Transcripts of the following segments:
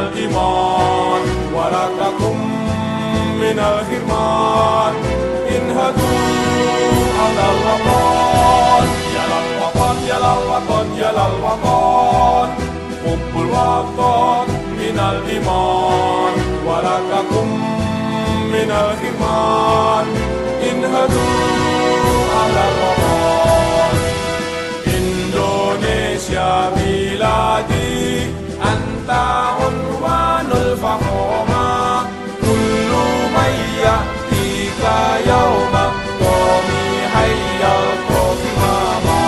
الإيمان ولا تكن من الحرمان انهضوا على الوطن يا للوطن يا للوطن يا للوطن حب الوطن من الإيمان ولا تكن من الحرمان انهضوا على الوطن Indonesia بلادي أنت عنوان الفخامة كل من يأتيك يوم قومي حيا القومامة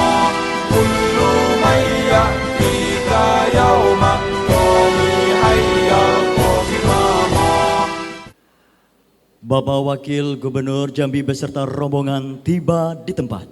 كل من يأتيك يوم قومي حيا القومامة. Bapak Wakil Gubernur Jambi beserta rombongan tiba di tempat.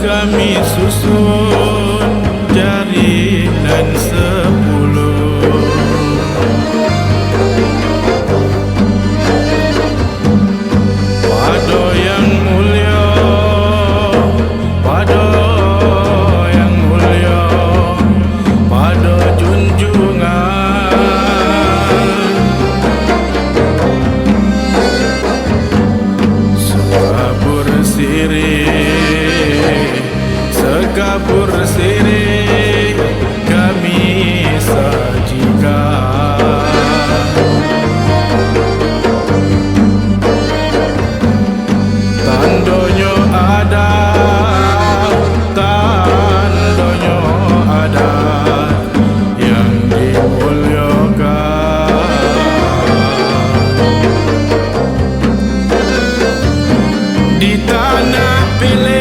Kami susun jalinan 10 Pado yang mulia Pado yang mulia Pado junjungan Sekabur sirih kami sajikan Tandonyo ada yang dimuliakan di tanah pilih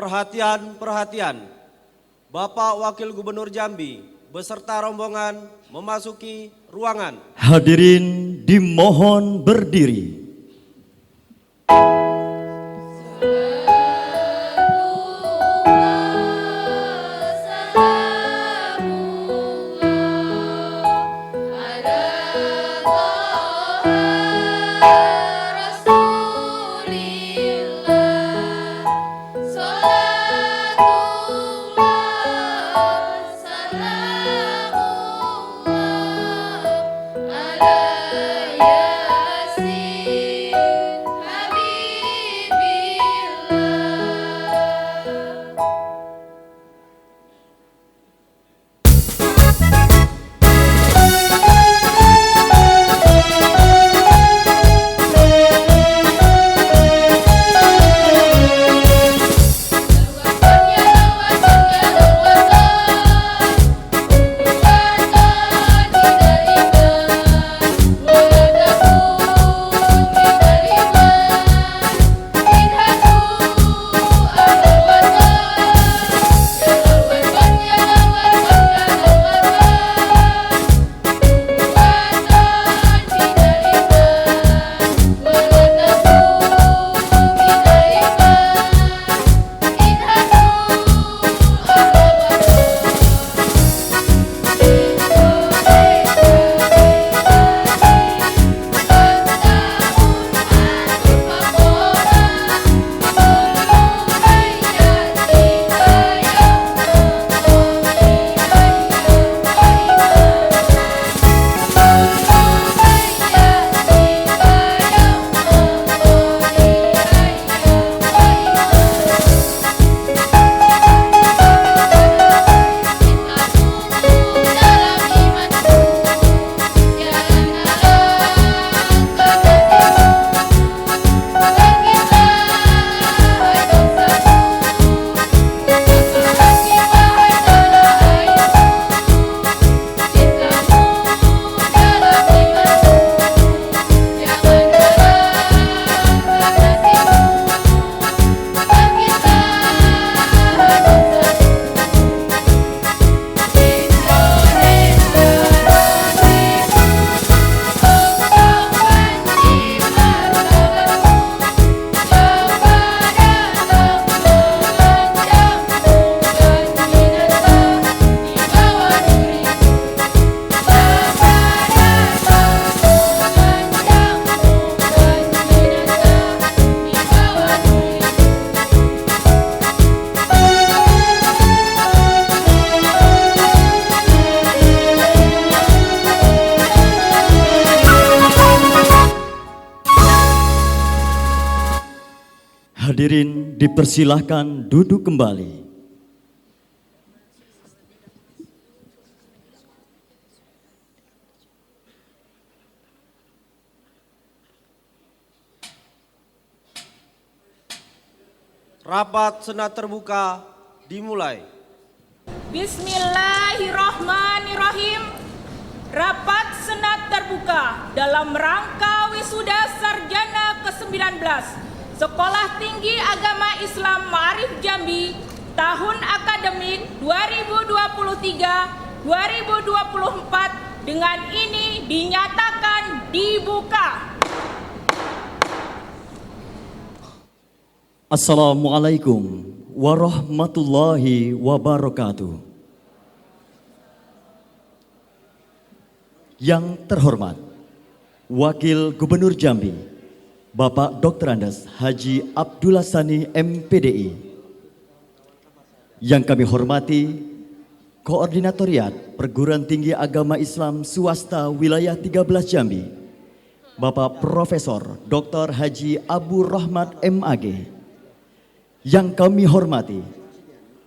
Perhatian, Bapak Wakil Gubernur Jambi beserta rombongan memasuki ruangan. Hadirin dimohon berdiri. Hadirin dipersilahkan duduk kembali. Rapat Senat terbuka dimulai. Bismillahirrahmanirrahim. Rapat Senat terbuka dalam rangka wisuda sarjana ke-19 Sekolah Tinggi Agama Islam Ma'arif Jambi tahun akademik 2023-2024 dengan ini dinyatakan dibuka. Assalamualaikum warahmatullahi wabarakatuh. Yang terhormat Wakil Gubernur Jambi Bapak Dr. Andes Haji Abdullah Sani MPDI. Yang kami hormati Koordinatoriat Perguruan Tinggi Agama Islam Swasta Wilayah 13 Jambi Bapak Profesor Dr. Haji Abu Rahmat MAG. Yang kami hormati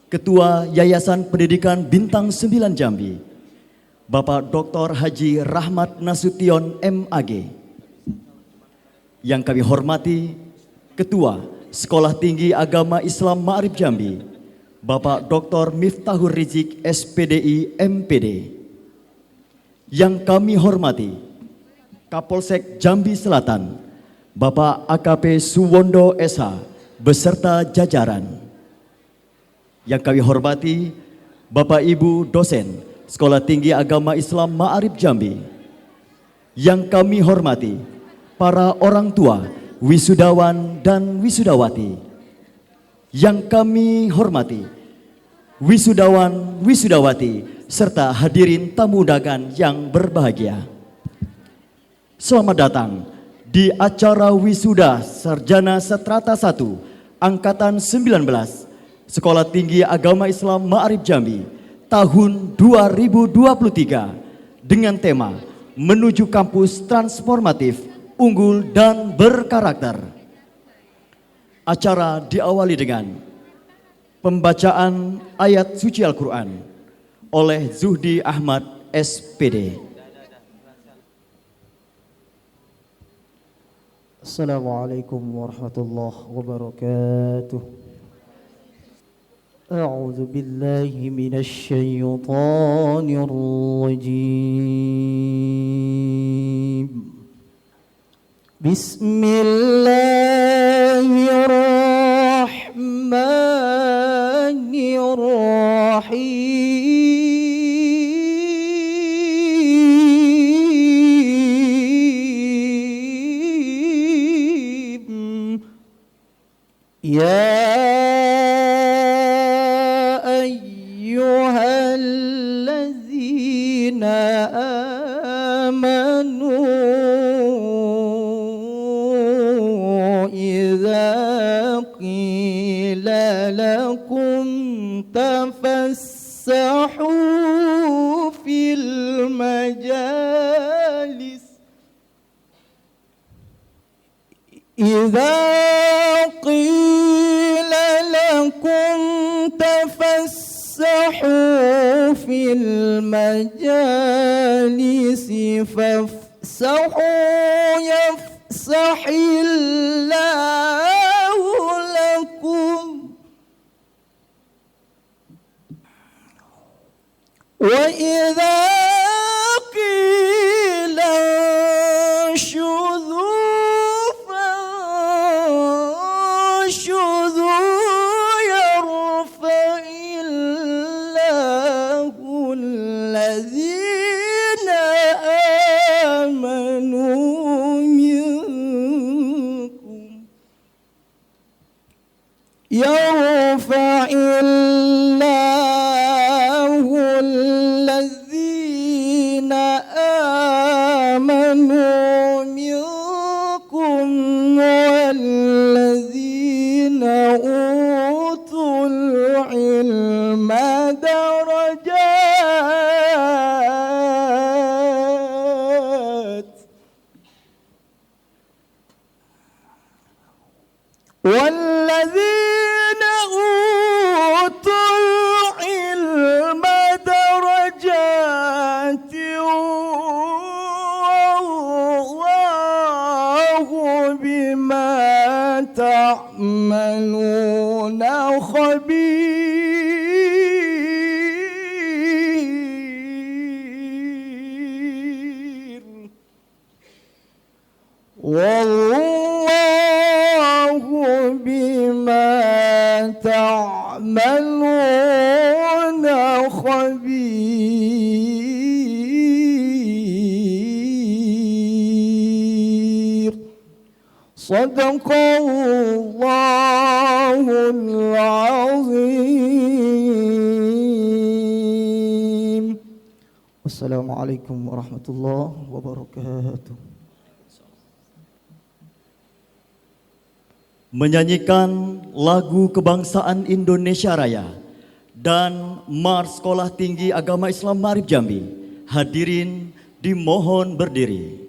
Ketua Yayasan Pendidikan Bintang 9 Jambi Bapak Dr. Haji Rahmat Nasution MAG. Yang kami hormati Ketua Sekolah Tinggi Agama Islam Ma'arif Jambi Bapak Dr. Miftahur Rizik SPDI MPD. Yang kami hormati Kapolsek Jambi Selatan Bapak AKP Suwondo SH beserta jajaran. Yang kami hormati Bapak Ibu dosen Sekolah Tinggi Agama Islam Ma'arif Jambi. Yang kami hormati para orang tua, wisudawan dan wisudawati. Yang kami hormati wisudawan, wisudawati serta hadirin tamu undangan yang berbahagia. Selamat datang di acara wisuda Sarjana Strata 1 Angkatan 19 Sekolah Tinggi Agama Islam Ma'arif Jambi tahun 2023 dengan tema Menuju Kampus Transformatif, Unggul dan Berkarakter. Acara diawali dengan pembacaan ayat suci Al-Quran oleh Zuhdi Ahmad SPD. Assalamualaikum warahmatullahi wabarakatuh. A'udzu billahi minasy syaithanir rajim. Bismillahirrahmanirrahim. Ya ayyuhallazina amanu idza qila lakum tafassahu fil majalis idza قيل لكم تفسحوا في المجالس فافسحوا يفسح الله لكم وإذا قيل انشزوا الذين آمنوا منكم يرفع الله الذين آمنوا منكم والذين أوتوا العلم درجات والذين تعملون خبير والله بما تعملون خبير صدق الله العظيم والسلام عليكم ورحمة الله وبركاته. Menyanyikan lagu kebangsaan Indonesia Raya dan Mars Sekolah Tinggi Agama Islam Ma'arif Jambi. Hadirin dimohon berdiri.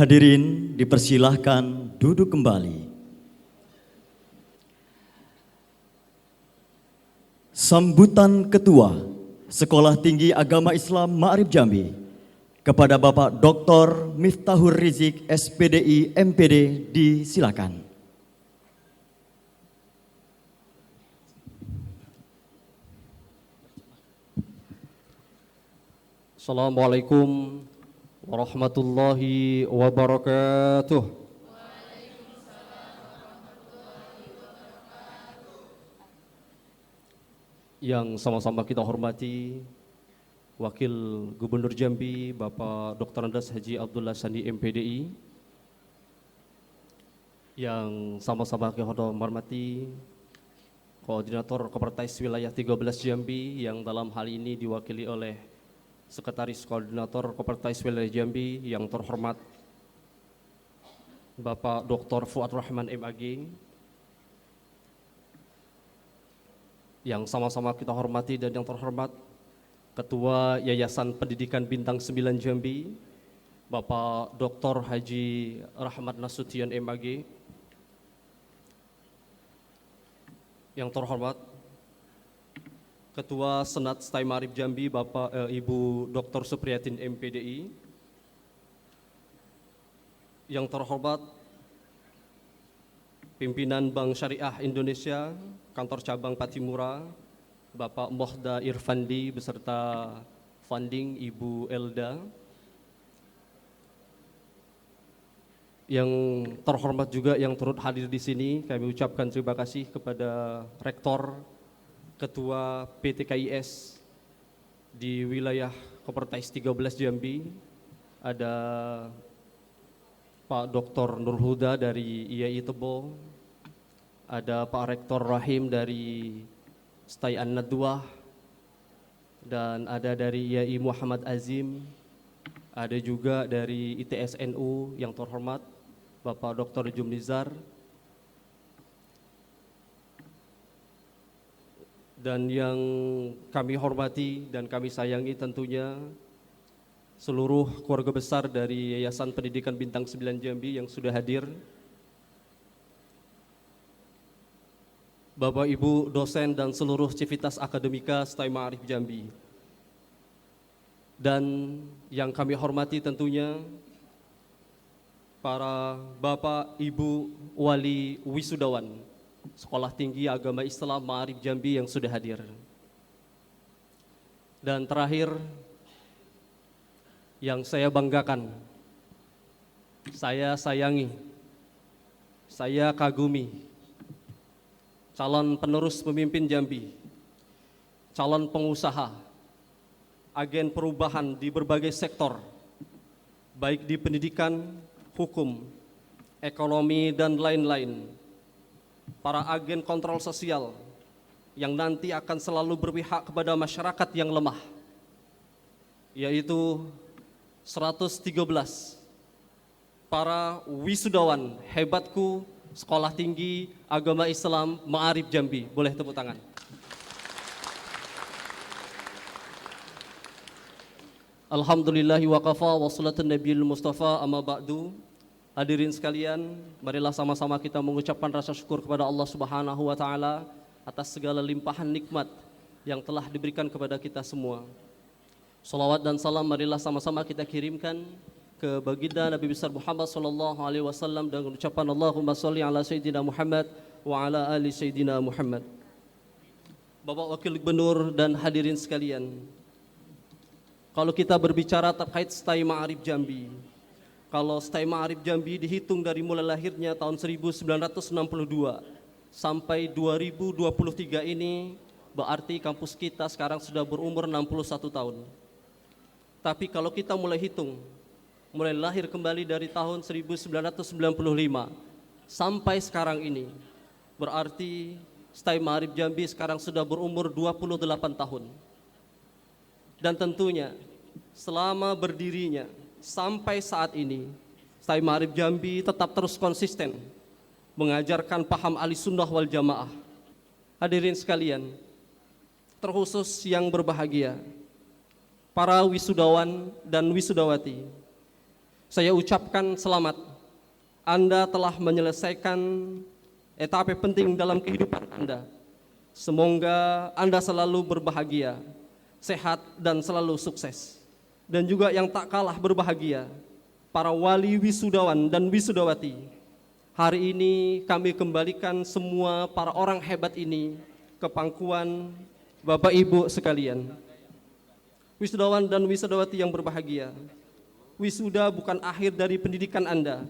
Hadirin dipersilahkan duduk kembali. Sambutan Ketua Sekolah Tinggi Agama Islam Ma'arif Jambi kepada Bapak Dr. Miftahur Rizik SPDI MPD disilakan. Assalamualaikum warahmatullahi wabarakatuh. Yang sama-sama kita hormati Wakil Gubernur Jambi Bapak Dr. Andes Haji Abdullah Sandi MPDI, yang sama-sama kami hormati Koordinator Kopertais Wilayah 13 Jambi yang dalam hal ini diwakili oleh Sekretaris Koordinator Kopertais Wilayah Jambi yang terhormat Bapak Dr. Fuad Rahman MAG, yang sama-sama kita hormati dan yang terhormat Ketua Yayasan Pendidikan Bintang 9 Jambi Bapak Dr. Haji Rahmat Nasution MAG, yang terhormat Ketua Senat Stai Ma'arif Jambi Bapak Ibu Dr. Supriyatin MPDI, yang terhormat Pimpinan Bank Syariah Indonesia Kantor Cabang Patimura Bapak Mohda Irfandi beserta funding Ibu Elda, yang terhormat juga yang turut hadir di sini, kami ucapkan terima kasih kepada Rektor, Ketua PTKIS di wilayah Kopertais 13 Jambi, ada Pak Dr. Nur Huda dari IAI Tebo, ada Pak Rektor Rahim dari Stai An-Nadwah, dan ada dari IAI Muhammad Azim, ada juga dari ITSNU yang terhormat Bapak Dr. Jumnizar, dan yang kami hormati dan kami sayangi tentunya seluruh keluarga besar dari Yayasan Pendidikan Bintang 9 Jambi yang sudah hadir, Bapak Ibu dosen dan seluruh civitas akademika Stai Ma'arif Jambi, dan yang kami hormati tentunya para Bapak Ibu Wali Wisudawan Sekolah Tinggi Agama Islam Ma'arif Jambi yang sudah hadir. Dan terakhir, yang saya banggakan, saya sayangi, saya kagumi calon penerus pemimpin Jambi, calon pengusaha, agen perubahan di berbagai sektor, baik di pendidikan, hukum, ekonomi, dan lain-lain, para agen kontrol sosial yang nanti akan selalu berpihak kepada masyarakat yang lemah, yaitu 113 para wisudawan hebatku Sekolah Tinggi Agama Islam Ma'arif Jambi. Boleh tepuk tangan. Alhamdulillahi wa kafa wa salatun nabiyil mustafa amma ba'du. Hadirin sekalian, marilah sama-sama kita mengucapkan rasa syukur kepada Allah Subhanahu wa taala atas segala limpahan nikmat yang telah diberikan kepada kita semua. Salawat dan salam marilah sama-sama kita kirimkan ke baginda Nabi besar Muhammad sallallahu alaihi wasallam dengan ucapan Allahumma shalli ala sayyidina Muhammad wa ala ali sayyidina Muhammad. Bapak Wakil Gubernur dan hadirin sekalian, kalau kita berbicara terkait Stai Ma'arif Jambi, kalau Stai Ma'arif Jambi dihitung dari mulai lahirnya tahun 1962 sampai 2023 ini, berarti kampus kita sekarang sudah berumur 61 tahun. Tapi kalau kita mulai hitung, mulai lahir kembali dari tahun 1995 sampai sekarang ini, berarti Stai Ma'arif Jambi sekarang sudah berumur 28 tahun. Dan tentunya selama berdirinya sampai saat ini, Stai Ma'arif Jambi tetap terus konsisten mengajarkan paham Ahlussunnah wal Jamaah. Hadirin sekalian, terkhusus yang berbahagia, para wisudawan dan wisudawati, saya ucapkan selamat. Anda telah menyelesaikan etape penting dalam kehidupan Anda. Semoga Anda selalu berbahagia, sehat, dan selalu sukses. Dan juga yang tak kalah berbahagia, para wali wisudawan dan wisudawati. Hari ini kami kembalikan semua para orang hebat ini ke pangkuan Bapak Ibu sekalian. Wisudawan dan wisudawati yang berbahagia, wisuda bukan akhir dari pendidikan Anda.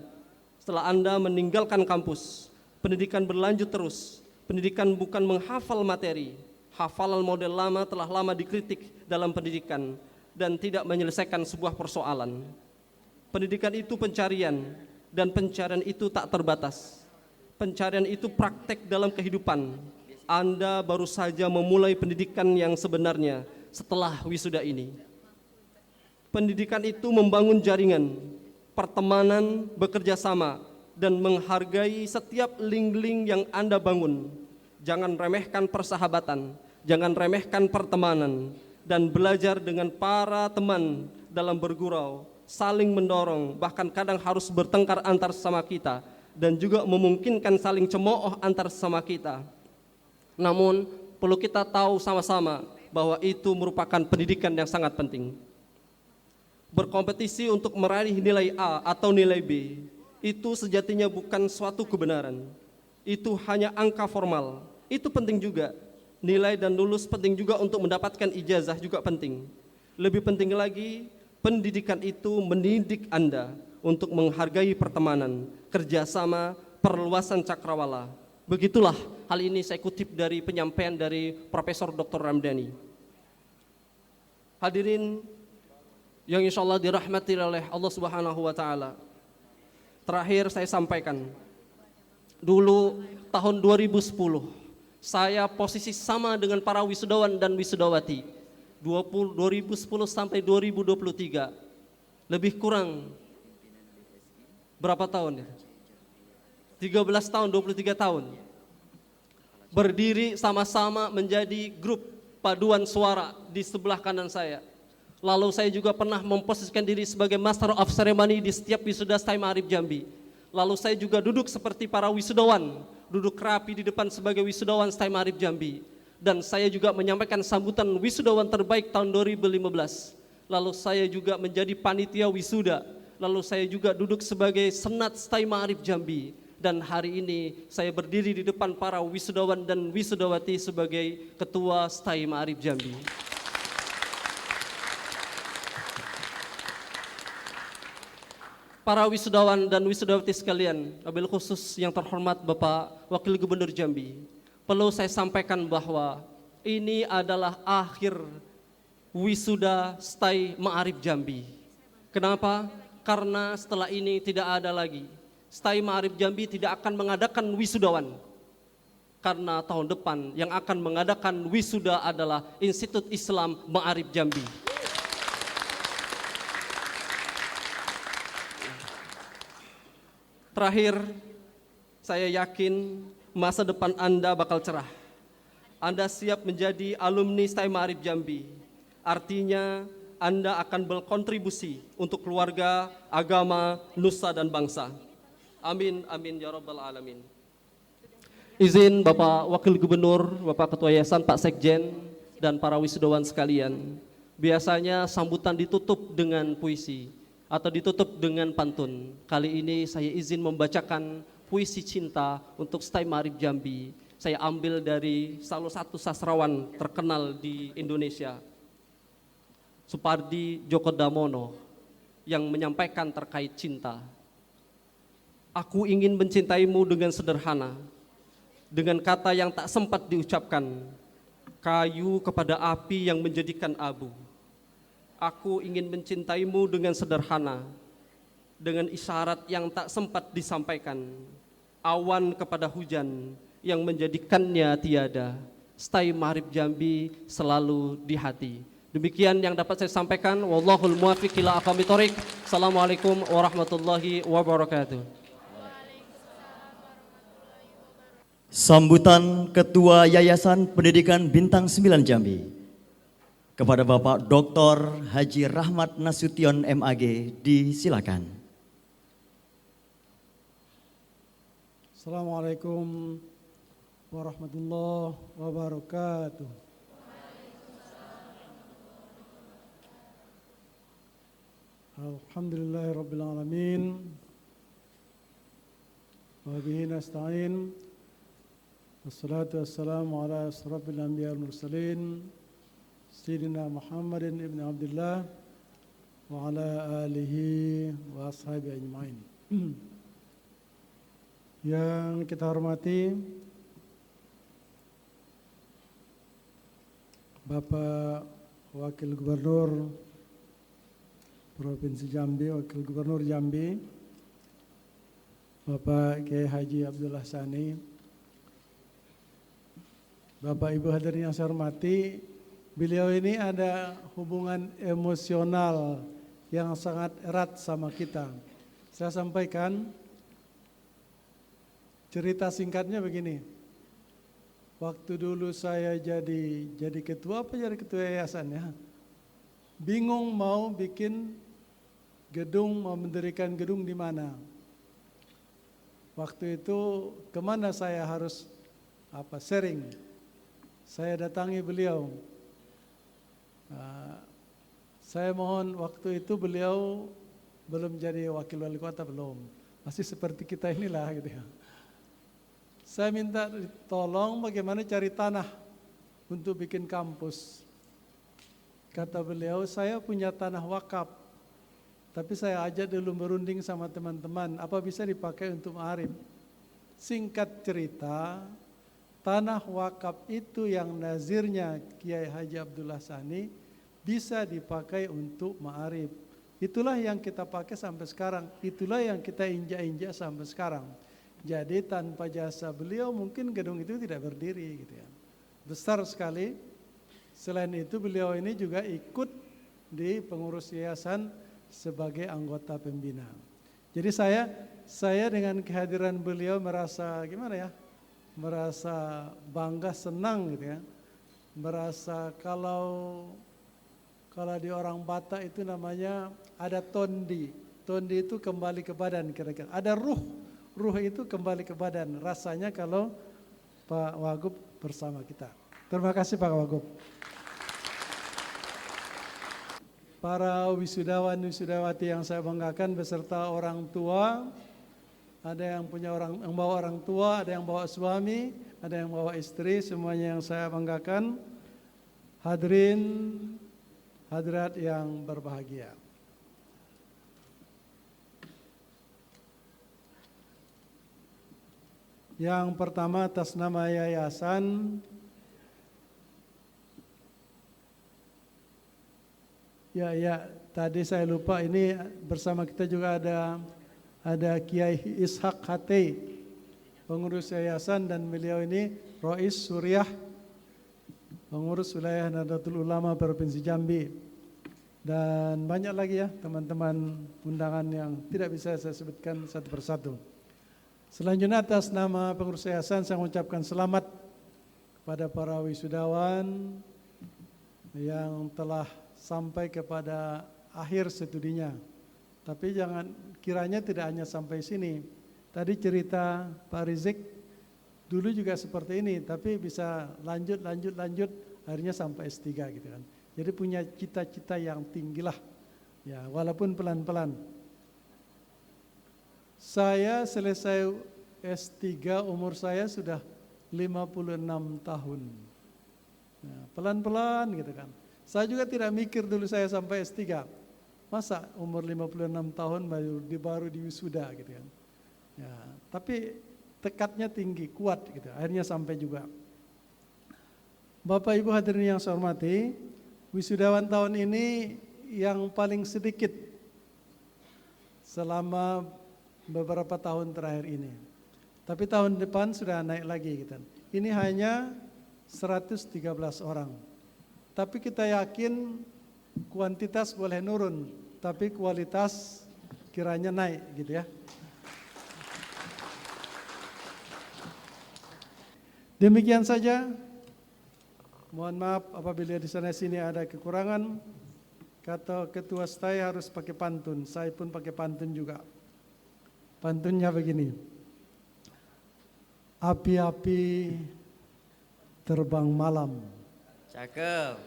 Setelah Anda meninggalkan kampus, pendidikan berlanjut terus. Pendidikan bukan menghafal materi. Hafalan model lama telah lama dikritik dalam pendidikan. dan tidak menyelesaikan sebuah persoalan. Pendidikan itu pencarian, dan pencarian itu tak terbatas. Pencarian itu praktek dalam kehidupan. Anda baru saja memulai pendidikan yang sebenarnya setelah wisuda ini. Pendidikan itu membangun jaringan, pertemanan, bekerja sama, dan menghargai setiap link-link yang Anda bangun. Jangan remehkan persahabatan, jangan remehkan pertemanan, dan belajar dengan para teman dalam bergurau, saling mendorong, bahkan kadang harus bertengkar antar sesama kita, dan juga memungkinkan saling cemooh antar sesama kita. Namun, perlu kita tahu sama-sama bahwa itu merupakan pendidikan yang sangat penting. Berkompetisi untuk meraih nilai A atau nilai B, itu sejatinya bukan suatu kebenaran. Itu hanya angka formal. Itu penting juga. Nilai dan lulus penting juga untuk mendapatkan ijazah juga penting. Lebih penting lagi, pendidikan itu mendidik Anda untuk menghargai pertemanan, kerjasama, perluasan cakrawala. Begitulah hal ini saya kutip dari penyampaian dari Profesor Dr. Ramdhani. Hadirin yang insya Allah dirahmati oleh Allah Subhanahu wa Ta'ala. Terakhir saya sampaikan, dulu tahun 2010 saya posisi sama dengan para wisudawan dan wisudawati. 2010 sampai 2023, lebih kurang berapa tahun ya? 13 tahun, 23 tahun. Berdiri sama-sama menjadi grup paduan suara di sebelah kanan saya. Lalu saya juga pernah memposisikan diri sebagai Master of Ceremony di setiap wisuda STAI Ma'arif Jambi. Lalu saya juga duduk seperti para wisudawan, duduk rapi di depan sebagai wisudawan STAI Ma'arif Jambi. Dan saya juga menyampaikan sambutan wisudawan terbaik tahun 2015. Lalu saya juga menjadi panitia wisuda. Lalu saya juga duduk sebagai senat STAI Ma'arif Jambi. Dan hari ini saya berdiri di depan para wisudawan dan wisudawati sebagai ketua STAI Ma'arif Jambi. Para wisudawan dan wisudawati sekalian, wabil khusus yang terhormat Bapak Wakil Gubernur Jambi, perlu saya sampaikan bahwa ini adalah akhir wisuda STAI Ma'arif Jambi. Kenapa? Karena setelah ini tidak ada lagi. STAI Ma'arif Jambi tidak akan mengadakan wisudawan. Karena tahun depan yang akan mengadakan wisuda adalah Institut Islam Ma'arif Jambi. Terakhir, saya yakin masa depan Anda bakal cerah. Anda siap menjadi alumni STAI Ma'arif Jambi. Artinya Anda akan berkontribusi untuk keluarga, agama, nusa dan bangsa. Amin, amin ya rabbal alamin. Izin Bapak Wakil Gubernur, Bapak Ketua Yayasan, Pak Sekjen, dan para wisudawan sekalian. Biasanya sambutan ditutup dengan puisi atau ditutup dengan pantun. Kali ini saya izin membacakan puisi cinta untuk STAI Ma'arif Jambi. Saya ambil dari salah satu sastrawan terkenal di Indonesia, Supardi Djoko Damono, yang menyampaikan terkait cinta. Aku ingin mencintaimu dengan sederhana, dengan kata yang tak sempat diucapkan, kayu kepada api yang menjadikan abu. Aku ingin mencintaimu dengan sederhana, dengan isyarat yang tak sempat disampaikan, awan kepada hujan yang menjadikannya tiada. STAI Ma'arif Jambi selalu di hati. Demikian yang dapat saya sampaikan. Wallahul muwaffiq ila aqwamit thoriq. Assalamualaikum warahmatullahi wabarakatuh. Sambutan Ketua Yayasan Pendidikan Bintang 9 Jambi kepada Bapak Dr. Haji Rahmat Nasution MAG, disilakan. Assalamualaikum warahmatullahi wabarakatuh. Alhamdulillahirabbil alamin. Wa bihi nasta'in. Wassalatu wassalamu ala asrafil anbiya wal mursalin Sayyidina Muhammadin ibn Abdullah wa ala alihi wa ashabihi ajma'in. Yang kita hormati Bapak Wakil Gubernur Provinsi Jambi, Wakil Gubernur Jambi, Bapak Kiai Haji Abdullah Sani, Bapak Ibu hadirin yang saya hormati, beliau ini ada hubungan emosional yang sangat erat sama kita. Saya sampaikan cerita singkatnya begini. Waktu dulu saya jadi ketua yayasan ya. Bingung mau bikin gedung, mau mendirikan gedung di mana. Waktu itu kemana saya harus sharing. Saya datangi beliau. Saya mohon, waktu itu beliau belum jadi wakil wali kota, belum. Masih seperti kita inilah gitu ya. Saya minta tolong bagaimana cari tanah untuk bikin kampus. Kata beliau, saya punya tanah wakaf, tapi saya ajak dulu berunding sama teman-teman, apa bisa dipakai untuk ma'arif. Singkat cerita, tanah wakaf itu yang nazirnya Kiai Haji Abdullah Sani bisa dipakai untuk ma'arif. Itulah yang kita pakai sampai sekarang, itulah yang kita injak-injak sampai sekarang. Jadi tanpa jasa beliau mungkin gedung itu tidak berdiri gitu ya. Besar sekali. Selain itu beliau ini juga ikut di pengurus yayasan sebagai anggota pembina. Jadi saya dengan kehadiran beliau merasa gimana ya? Merasa bangga, senang gitu ya. Merasa kalau di orang Batak itu namanya ada tondi. Tondi itu kembali ke badan kira-kira. Ada ruh itu kembali ke badan. Rasanya kalau Pak Wagub bersama kita. Terima kasih Pak Wagub. Para wisudawan wisudawati yang saya banggakan beserta orang tua, ada yang bawa orang tua, ada yang bawa suami, ada yang bawa istri, semuanya yang saya banggakan. Hadirin hadirat yang berbahagia. Yang pertama atas nama yayasan, ya tadi saya lupa, ini bersama kita juga ada Kiai Ishak Hatei, pengurus yayasan, dan beliau ini Rois Suriah, pengurus wilayah Nahdlatul Ulama Provinsi Jambi, dan banyak lagi ya teman-teman undangan yang tidak bisa saya sebutkan satu persatu. Selanjutnya atas nama pengurus yayasan saya mengucapkan selamat kepada para wisudawan yang telah sampai kepada akhir studinya. Tapi jangan kiranya tidak hanya sampai sini. Tadi cerita Pak Rizik dulu juga seperti ini, tapi bisa lanjut akhirnya sampai S3 gitu kan. Jadi punya cita-cita yang tinggilah. Ya, walaupun pelan-pelan. Saya selesai S3 umur saya sudah 56 tahun. Nah, pelan-pelan gitu kan. Saya juga tidak mikir dulu saya sampai S3. Masa umur 56 tahun baru di wisuda gitu kan. Ya, tapi tekadnya tinggi, kuat gitu. Akhirnya sampai juga. Bapak Ibu hadirin yang saya hormati, wisudawan tahun ini yang paling sedikit selama beberapa tahun terakhir ini. Tapi tahun depan sudah naik lagi gitu. Ini hanya 113 orang. Tapi kita yakin kuantitas boleh nurun, tapi kualitas kiranya naik gitu ya. Demikian saja. Mohon maaf apabila di sana sini ada kekurangan. Kata ketua saya harus pakai pantun, saya pun pakai pantun juga. Pantunnya begini. Api-api terbang malam. Cakep.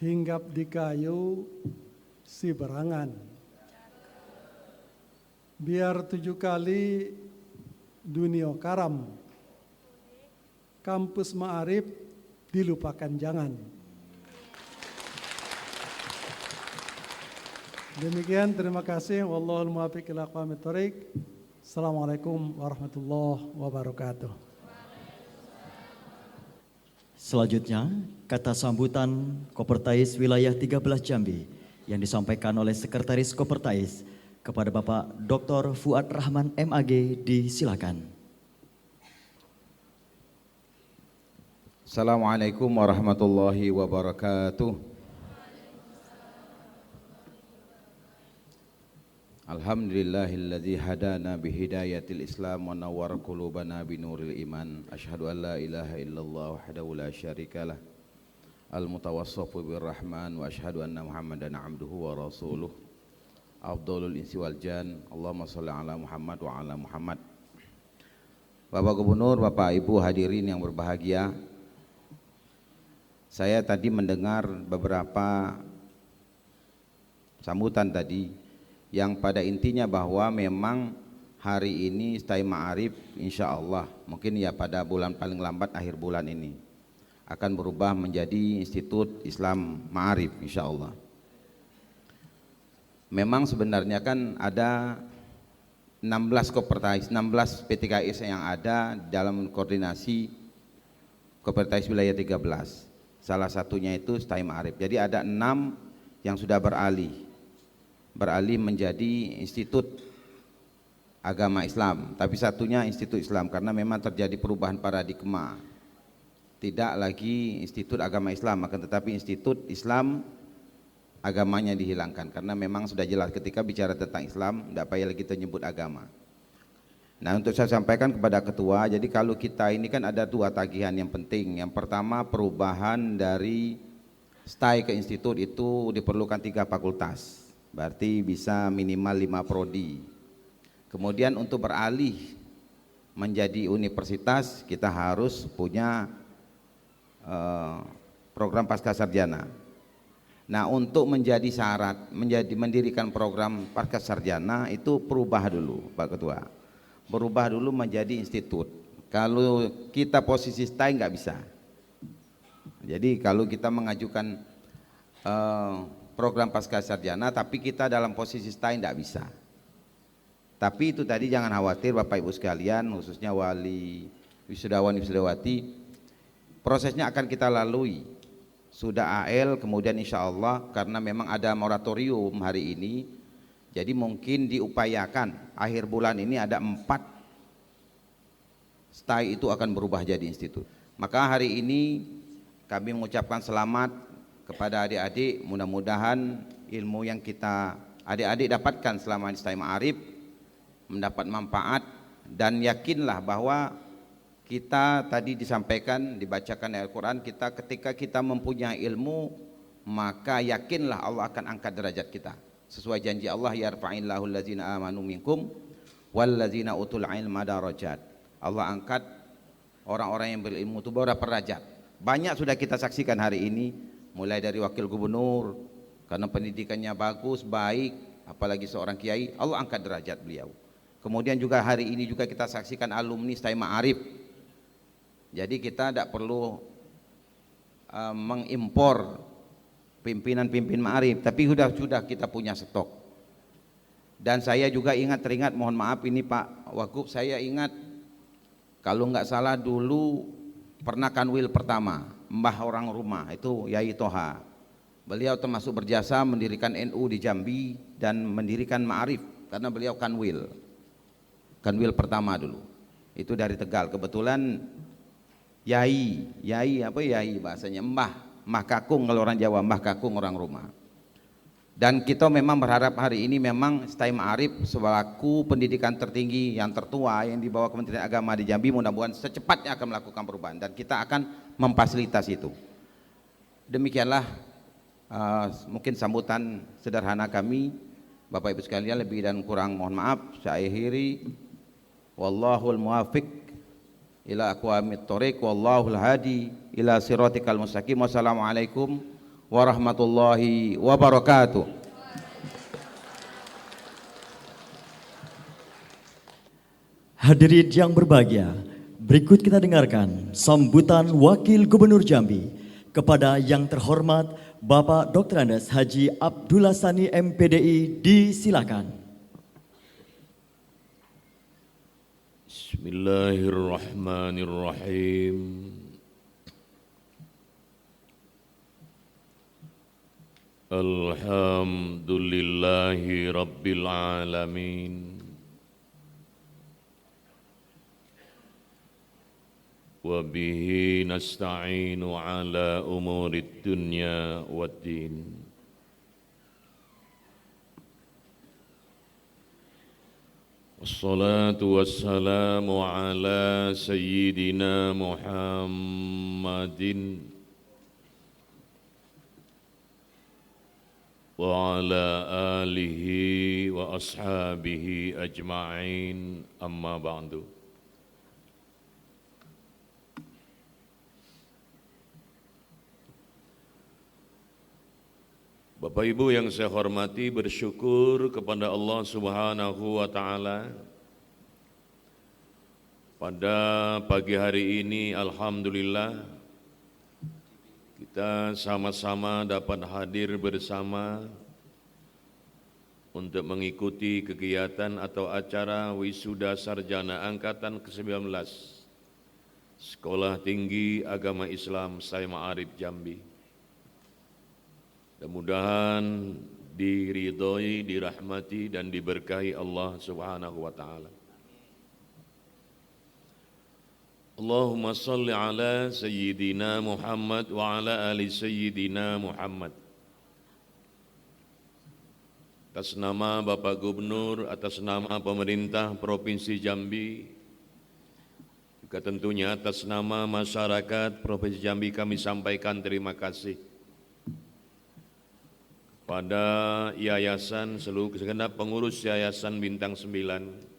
Hinggap di kayu si berangan. Biar 7 kali dunia karam. Kampus Ma'arif dilupakan jangan. Demikian, terima kasih. Wallahul muwaffiq ila aqwamit thoriq. Assalamualaikum warahmatullahi wabarakatuh. Selanjutnya, kata sambutan Kopertais Wilayah 13 Jambi yang disampaikan oleh Sekretaris Kopertais kepada Bapak Dr. Fuad Rahman MAG, disilakan. Assalamualaikum warahmatullahi wabarakatuh. Alhamdulillahilladzi hadana bihidayatil Islam wa nawwara qulubana binuril iman. Asyhadu an la ilaha illallah wahdahu la syarikalah al-mutawassafu birrahman wa asyhadu anna Muhammadan abduhu wa rasuluh. Afdhalul insi wal jan. Allahumma shalli ala Muhammad wa ala Muhammad. Bapak Gubernur, Bapak Ibu hadirin yang berbahagia, saya tadi mendengar beberapa sambutan tadi yang pada intinya bahwa memang hari ini Istai Ma'arif insya Allah mungkin ya pada bulan paling lambat akhir bulan ini akan berubah menjadi Institut Islam Ma'arif insya Allah. Memang sebenarnya kan ada 16 Kopertais, 16 PTKS yang ada dalam koordinasi Kopertais wilayah 13. Salah satunya itu Istai Ma'arif. Jadi ada 6 yang sudah beralih menjadi Institut Agama Islam, tapi satunya Institut Islam karena memang terjadi perubahan paradigma, tidak lagi Institut Agama Islam akan tetapi Institut Islam, agamanya dihilangkan karena memang sudah jelas ketika bicara tentang Islam tidak payah lagi kita nyebut agama. Nah, untuk saya sampaikan kepada ketua, jadi kalau kita ini kan ada 2 tagihan yang penting. Yang pertama, perubahan dari STAI ke institut itu diperlukan 3 fakultas. Berarti bisa minimal 5 prodi. Kemudian untuk beralih menjadi universitas kita harus punya program pasca sarjana. Nah, untuk menjadi syarat mendirikan program pasca sarjana itu berubah dulu Pak Ketua. Berubah dulu menjadi institut. Kalau kita posisi STAI nggak bisa. Jadi kalau kita mengajukan program pasca sarjana tapi kita dalam posisi STAI tidak bisa. Tapi itu tadi jangan khawatir Bapak Ibu sekalian, khususnya wali wisudawan wisudawati, prosesnya akan kita lalui. Sudah AL, kemudian insya Allah karena memang ada moratorium hari ini, jadi mungkin diupayakan akhir bulan ini ada 4 STAI itu akan berubah jadi institut. Maka hari ini kami mengucapkan selamat kepada adik-adik, mudah-mudahan ilmu yang kita adik-adik dapatkan selama di Istai Ma'arif mendapat manfaat, dan yakinlah bahwa kita tadi disampaikan, dibacakan Al-Quran, kita ketika kita mempunyai ilmu maka yakinlah Allah akan angkat derajat kita sesuai janji Allah, yarfa'illahu allazina amanu minkum wallazina utul ilma darajat. Allah angkat orang-orang yang berilmu itu beberapa derajat. Banyak sudah kita saksikan hari ini, mulai dari wakil gubernur karena pendidikannya bagus, baik, apalagi seorang kiai, Allah angkat derajat beliau. Kemudian juga hari ini juga kita saksikan alumni Istai Ma'arif. Jadi kita tidak perlu mengimpor pimpinan-pimpin Ma'arif, tapi sudah kita punya stok. Dan saya juga teringat, mohon maaf ini Pak Wagub, saya ingat kalau nggak salah dulu pernah kanwil pertama Mbah orang rumah itu Yai Toha. Beliau termasuk berjasa mendirikan NU di Jambi dan mendirikan Ma'arif karena beliau kanwil pertama dulu. Itu dari Tegal. Kebetulan Yai bahasanya Mbah Kakung kalau orang Jawa, Mbah Kakung orang rumah. Dan kita memang berharap hari ini memang Istai Ma'arif selaku pendidikan tertinggi yang tertua yang dibawa Kementerian Agama di Jambi mudah-mudahan secepatnya akan melakukan perubahan dan kita akan memfasilitasi itu. Demikianlah mungkin sambutan sederhana kami. Bapak Ibu sekalian, lebih dan kurang mohon maaf. Saya akhiri. Wallahul muwafiq ila aqwamit thoriq wallahul hadi ila siratikal mustaqim. Wassalamualaikum warahmatullahi wabarakatuh. Hadirin yang berbahagia, berikut kita dengarkan sambutan Wakil Gubernur Jambi kepada yang terhormat Bapak Dr. Andes Haji Abdullah Sani MPDI, disilakan. Bismillahirrahmanirrahim. Alhamdulillahi Rabbil Alamin. Wabihi nasta'inu ala umurid dunya waddin. Wassalatu wassalamu ala sayyidina Muhammadin wa ala alihi wa ashabihi ajma'in, amma ba'du. Bapak Ibu yang saya hormati, bersyukur kepada Allah Subhanahu wa Ta'ala. Pada pagi hari ini, alhamdulillah, kita sama-sama dapat hadir bersama untuk mengikuti kegiatan atau acara wisuda sarjana angkatan ke-19 Sekolah Tinggi Agama Islam Stai Ma'arif Jambi. Mudah-mudahan diridhoi, dirahmati dan diberkahi Allah Subhanahu wa Ta'ala. Allahumma salli ala Sayyidina Muhammad wa ala ali Sayyidina Muhammad. Atas nama Bapak Gubernur, atas nama pemerintah Provinsi Jambi, juga tentunya atas nama masyarakat Provinsi Jambi, kami sampaikan terima kasih pada yayasan, seluruh segenap pengurus Yayasan Bintang 9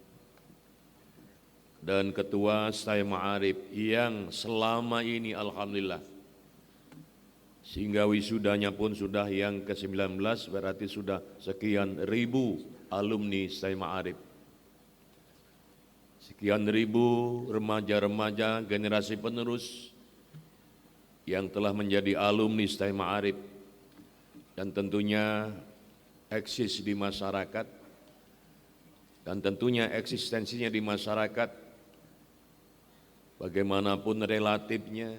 dan Ketua Stai Ma'arif yang selama ini alhamdulillah sehingga wisudanya pun sudah yang ke-19, berarti sudah sekian ribu alumni Stai Ma'arif. Sekian ribu remaja-remaja generasi penerus yang telah menjadi alumni Stai Ma'arif dan tentunya eksis di masyarakat, dan tentunya eksistensinya di masyarakat bagaimanapun relatifnya,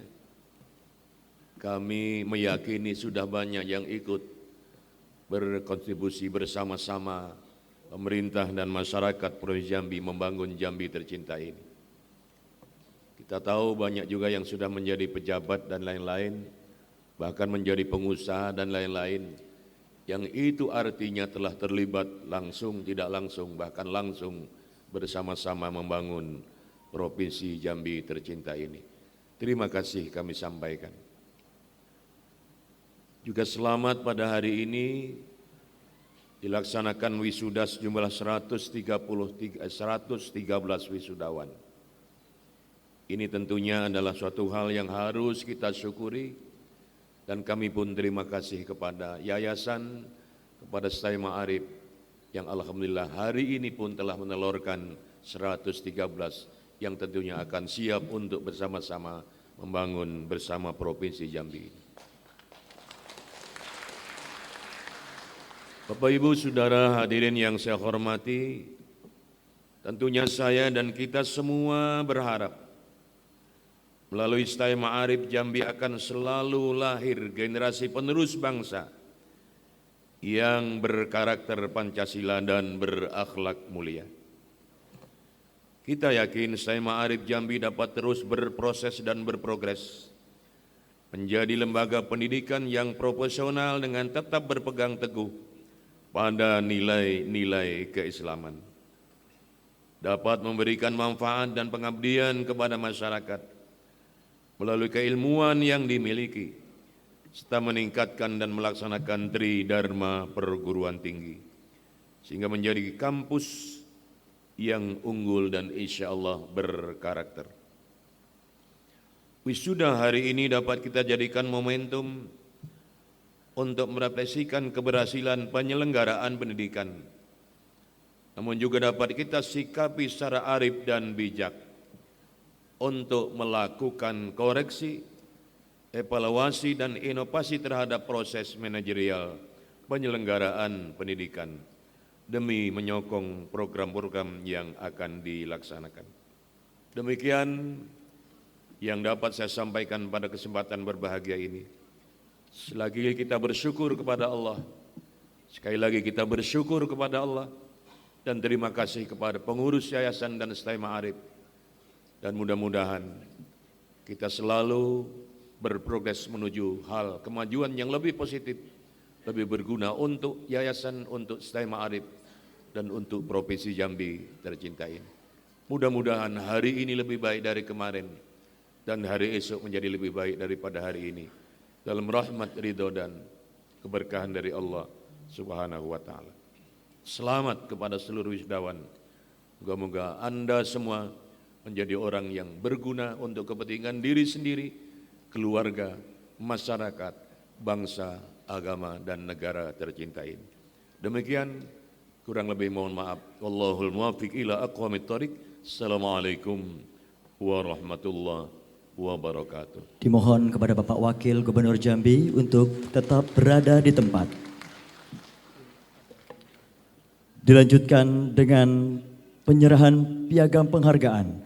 kami meyakini sudah banyak yang ikut berkontribusi bersama-sama pemerintah dan masyarakat Provinsi Jambi membangun Jambi tercinta ini. Kita tahu banyak juga yang sudah menjadi pejabat dan lain-lain, bahkan menjadi pengusaha dan lain-lain, yang itu artinya telah terlibat langsung, tidak langsung, bahkan langsung bersama-sama membangun Provinsi Jambi tercinta ini. Terima kasih kami sampaikan. Juga selamat pada hari ini dilaksanakan wisuda sejumlah 113 wisudawan. Ini tentunya adalah suatu hal yang harus kita syukuri. Dan kami pun terima kasih kepada yayasan, kepada Stai Ma'arif yang alhamdulillah hari ini pun telah menelurkan 113 yang tentunya akan siap untuk bersama-sama membangun bersama Provinsi Jambi. Bapak Ibu Saudara hadirin yang saya hormati, tentunya saya dan kita semua berharap melalui Stai Ma'arif Jambi akan selalu lahir generasi penerus bangsa yang berkarakter Pancasila dan berakhlak mulia. Kita yakin Stai Ma'arif Jambi dapat terus berproses dan berprogres menjadi lembaga pendidikan yang profesional dengan tetap berpegang teguh pada nilai-nilai keislaman, dapat memberikan manfaat dan pengabdian kepada masyarakat melalui keilmuan yang dimiliki, serta meningkatkan dan melaksanakan Tridharma perguruan tinggi, sehingga menjadi kampus yang unggul dan insya Allah berkarakter. Wisuda hari ini dapat kita jadikan momentum untuk merefleksikan keberhasilan penyelenggaraan pendidikan, namun juga dapat kita sikapi secara arif dan bijak untuk melakukan koreksi, evaluasi dan inovasi terhadap proses manajerial penyelenggaraan pendidikan demi menyokong program-program yang akan dilaksanakan. Demikian yang dapat saya sampaikan pada kesempatan berbahagia ini. Selagi kita bersyukur kepada Allah, sekali lagi kita bersyukur kepada Allah dan terima kasih kepada pengurus Yayasan dan STAI Ma'arif. Dan mudah-mudahan kita selalu berprogres menuju hal kemajuan yang lebih positif, lebih berguna untuk Yayasan, untuk STAI Ma'arif, dan untuk Provinsi Jambi tercinta ini. Mudah-mudahan hari ini lebih baik dari kemarin dan hari esok menjadi lebih baik daripada hari ini. Dalam rahmat, ridho, dan keberkahan dari Allah Subhanahu wa Ta'ala. Selamat kepada seluruh wisudawan. Moga-moga Anda semua menjadi orang yang berguna untuk kepentingan diri sendiri, keluarga, masyarakat, bangsa, agama, dan negara tercinta ini. Demikian, kurang lebih mohon maaf. Wallahul muwaffiq ila aqwamit thoriq. Assalamualaikum warahmatullahi wabarakatuh. Dimohon kepada Bapak Wakil Gubernur Jambi untuk tetap berada di tempat. Dilanjutkan dengan penyerahan piagam penghargaan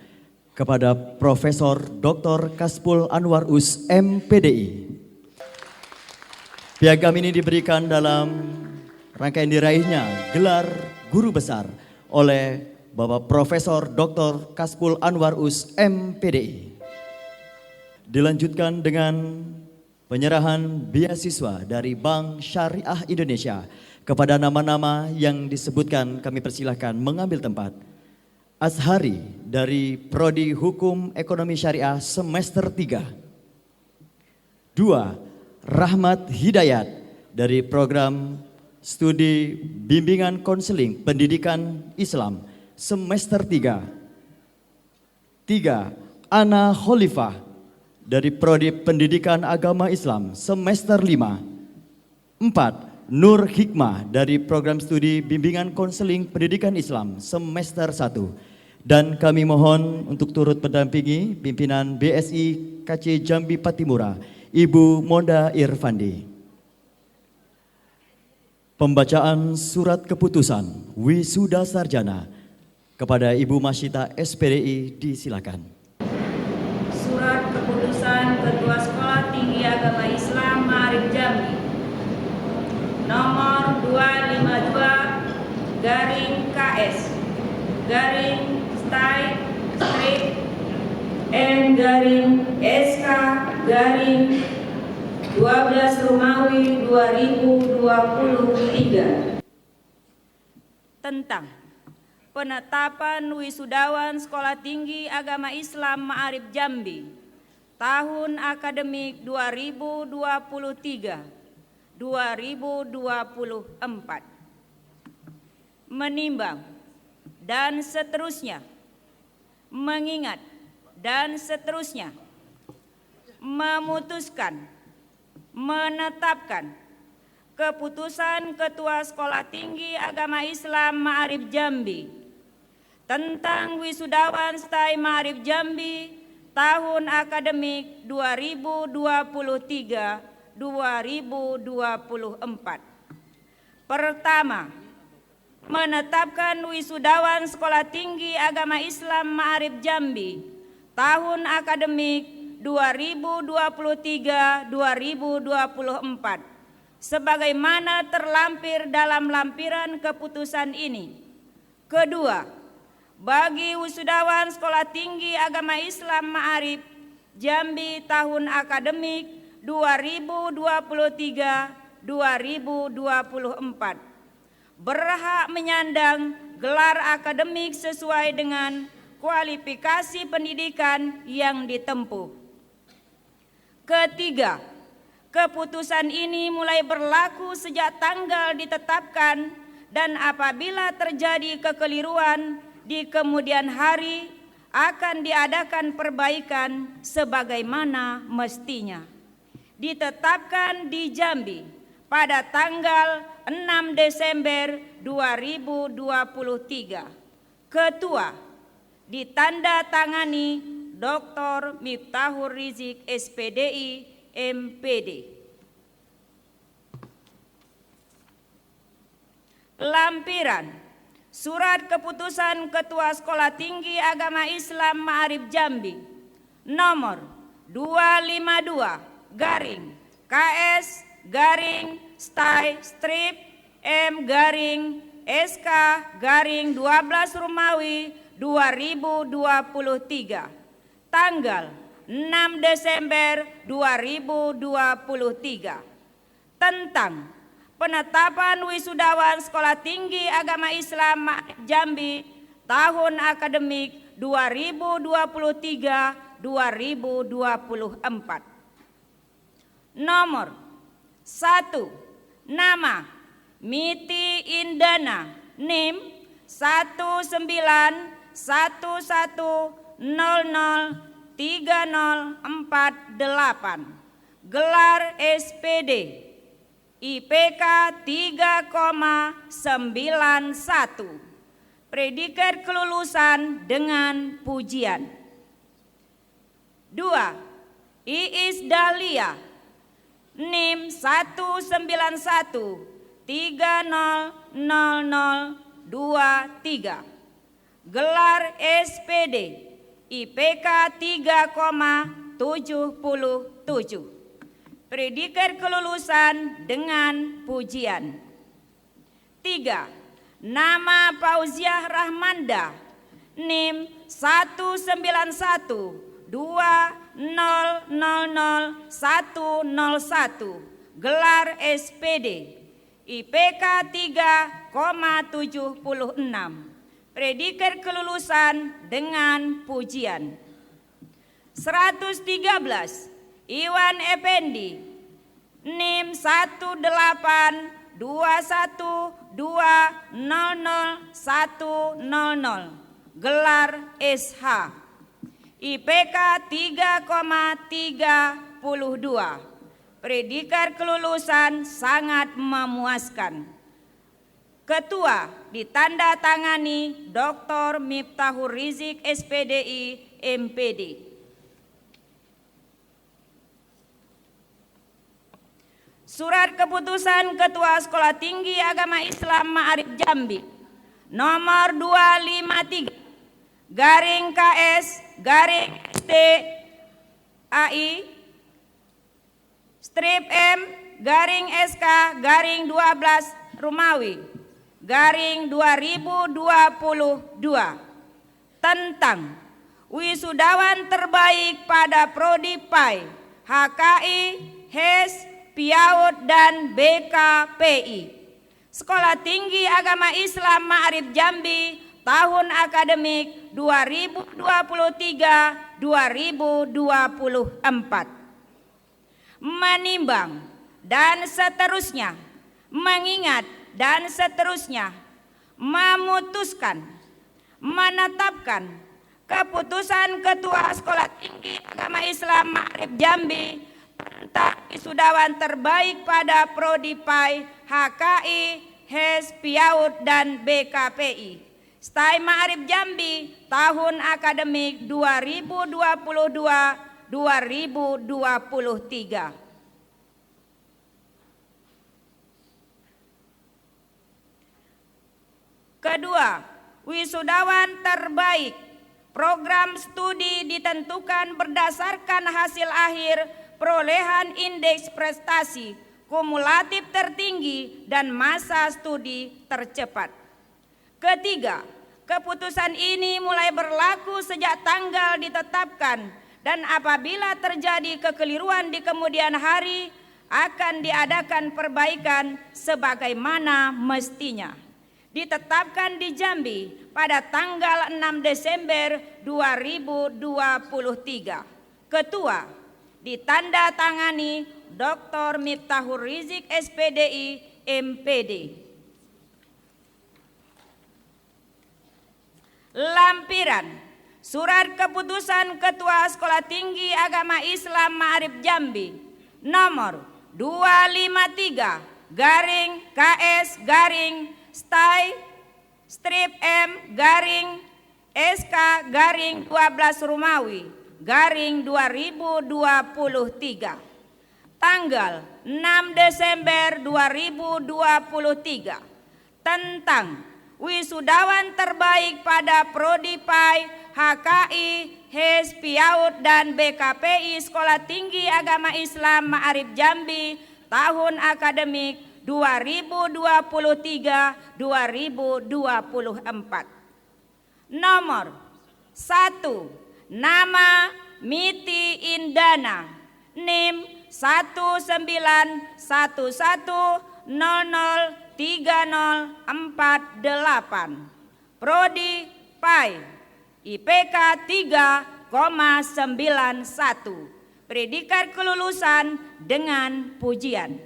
kepada Profesor Dr. Kaspul Anwar Us MPDI. Piagam ini diberikan dalam rangkaian diraihnya gelar guru besar oleh Bapak Profesor Dr. Kaspul Anwar Us MPDI. Dilanjutkan dengan penyerahan beasiswa dari Bank Syariah Indonesia kepada nama-nama yang disebutkan. Kami persilahkan mengambil tempat. Azhari dari Prodi Hukum Ekonomi Syariah semester 3. 2. Rahmat Hidayat dari program studi bimbingan konseling pendidikan Islam semester 3. 3. Ana Khalifah dari Prodi Pendidikan Agama Islam semester 5. 4. Nur Hikmah dari program studi bimbingan konseling pendidikan Islam semester 1. Dan kami mohon untuk turut mendampingi pimpinan BSI KC Jambi Patimura, Ibu Monda Irfandi. Pembacaan surat keputusan wisuda sarjana kepada Ibu Masyita SPDI disilakan. Surat keputusan Ketua Sekolah Tinggi Agama Islam Ma'arif Jambi nomor 252/KS STAI SK 12 Romawi 2023 tentang penetapan wisudawan Sekolah Tinggi Agama Islam Ma'arif Jambi tahun akademik 2023-2024. Menimbang dan seterusnya, mengingat dan seterusnya, memutuskan, menetapkan keputusan Ketua Sekolah Tinggi Agama Islam Ma'arif Jambi tentang wisudawan STAI Ma'arif Jambi tahun akademik 2023-2024. Pertama, menetapkan wisudawan Sekolah Tinggi Agama Islam Ma'arif Jambi tahun akademik 2023-2024 sebagaimana terlampir dalam lampiran keputusan ini. Kedua, bagi wisudawan Sekolah Tinggi Agama Islam Ma'arif Jambi tahun akademik 2023-2024 berhak menyandang gelar akademik sesuai dengan kualifikasi pendidikan yang ditempuh. Ketiga, keputusan ini mulai berlaku sejak tanggal ditetapkan dan apabila terjadi kekeliruan di kemudian hari akan diadakan perbaikan sebagaimana mestinya. Ditetapkan di Jambi pada tanggal 6 Desember 2023. Ketua ditandatangani Dr. Miftahur Rizik SPDI MPD. Lampiran Surat Keputusan Ketua Sekolah Tinggi Agama Islam Ma'arif Jambi nomor KS garing Stai strip M garing SK garing 12 Romawi 2023 tanggal 6 Desember 2023 tentang penetapan wisudawan Sekolah Tinggi Agama Islam Jambi tahun akademik 2023-2024. Nomor 1. Nama Miti Indana NIM 19110030448. Gelar SPD IPK 3,91. Predikat kelulusan dengan pujian. 2. Iis Dahlia NIM 191300023. Gelar SPD IPK 3,77. Predikat kelulusan dengan pujian. 3. Nama Fauziah Rahmanda NIM 19120000101. Gelar SPD IPK 3,76. Predikat kelulusan dengan pujian. 113. Iwan Effendi NIM 18212000100. Gelar SH IPK 3,32. Predikat kelulusan sangat memuaskan. Ketua ditandatangani Dr. Miftahur Rizik SPDI MPD. Surat Keputusan Ketua Sekolah Tinggi Agama Islam Ma'arif Jambi nomor 253 garing KS garing STAI strip M garing SK garing 12 Romawi garing 2022 tentang wisudawan terbaik pada Prodi PAI, HKI, HES, PIAUD dan BKPI. Sekolah Tinggi Agama Islam Ma'arif Jambi tahun akademik 2023-2024. Menimbang dan seterusnya, mengingat dan seterusnya, memutuskan, menetapkan keputusan Ketua Sekolah Tinggi Agama Islam Ma'arif Jambi tentang wisudawan terbaik pada Prodi PAI, HKI, HES, PIAUD dan BKPI. STAI Ma'arif Jambi tahun akademik 2022-2023. Kedua, wisudawan terbaik program studi ditentukan berdasarkan hasil akhir perolehan indeks prestasi kumulatif tertinggi dan masa studi tercepat. Ketiga, keputusan ini mulai berlaku sejak tanggal ditetapkan dan apabila terjadi kekeliruan di kemudian hari akan diadakan perbaikan sebagaimana mestinya. Ditetapkan di Jambi pada tanggal 6 Desember 2023. Ketua ditandatangani Dr. Miftahur Rizik SPDI MPD. Lampiran Surat Keputusan Ketua Sekolah Tinggi Agama Islam Ma'arif Jambi nomor 253 garing KS garing STAI strip M garing SK garing 12 Romawi garing 2023 tanggal 6 Desember 2023 tentang wisudawan terbaik pada Prodi PAI, HKI, HES, PIAUD, dan BKPI Sekolah Tinggi Agama Islam Ma'arif Jambi tahun akademik 2023-2024. Nomor 1. Nama Miti Indana, NIM 19110030488, Prodi PAI, IPK 3,91, predikat kelulusan dengan pujian.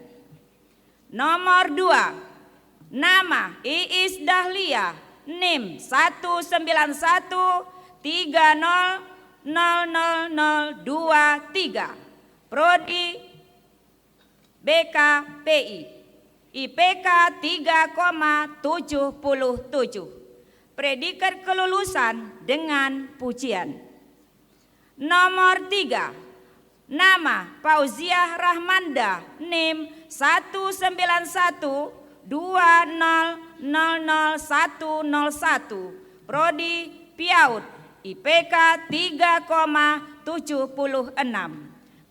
Nomor 2. Nama Iis Dahlia, NIM 191300023, Prodi BKPI, IPK 3,77, predikat kelulusan dengan pujian. Nomor 3. Nama Fauziah Rahmanda, NIM 19120000101, Prodi PIAUD, IPK 3,76,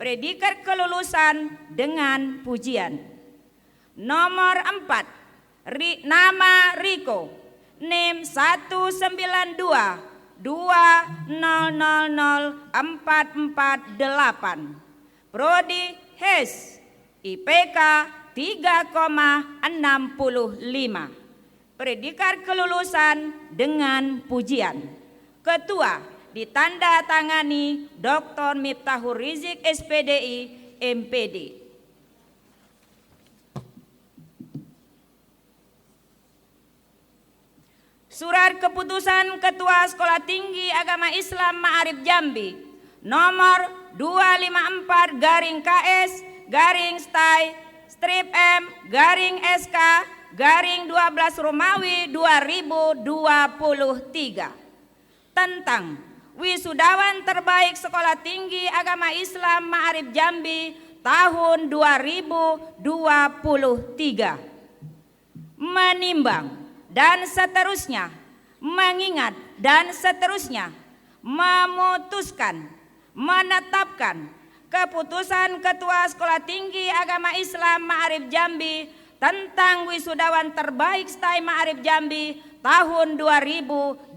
predikat kelulusan dengan pujian. Nomor 4. Nama Riko, NIM 192000448, Prodi HES, IPK 3,65, predikat kelulusan dengan pujian. Ketua ditanda tangani Dr. Miftahur Rizik SPDI MPD. Surat Keputusan Ketua Sekolah Tinggi Agama Islam Ma'arif Jambi nomor 254-ST-SK-12 Romawi 2023 tentang wisudawan terbaik Sekolah Tinggi Agama Islam Ma'arif Jambi tahun 2023, menimbang dan seterusnya, mengingat dan seterusnya, memutuskan, menetapkan keputusan Ketua Sekolah Tinggi Agama Islam Ma'arif Jambi tentang wisudawan terbaik STAI Ma'arif Jambi tahun 2023.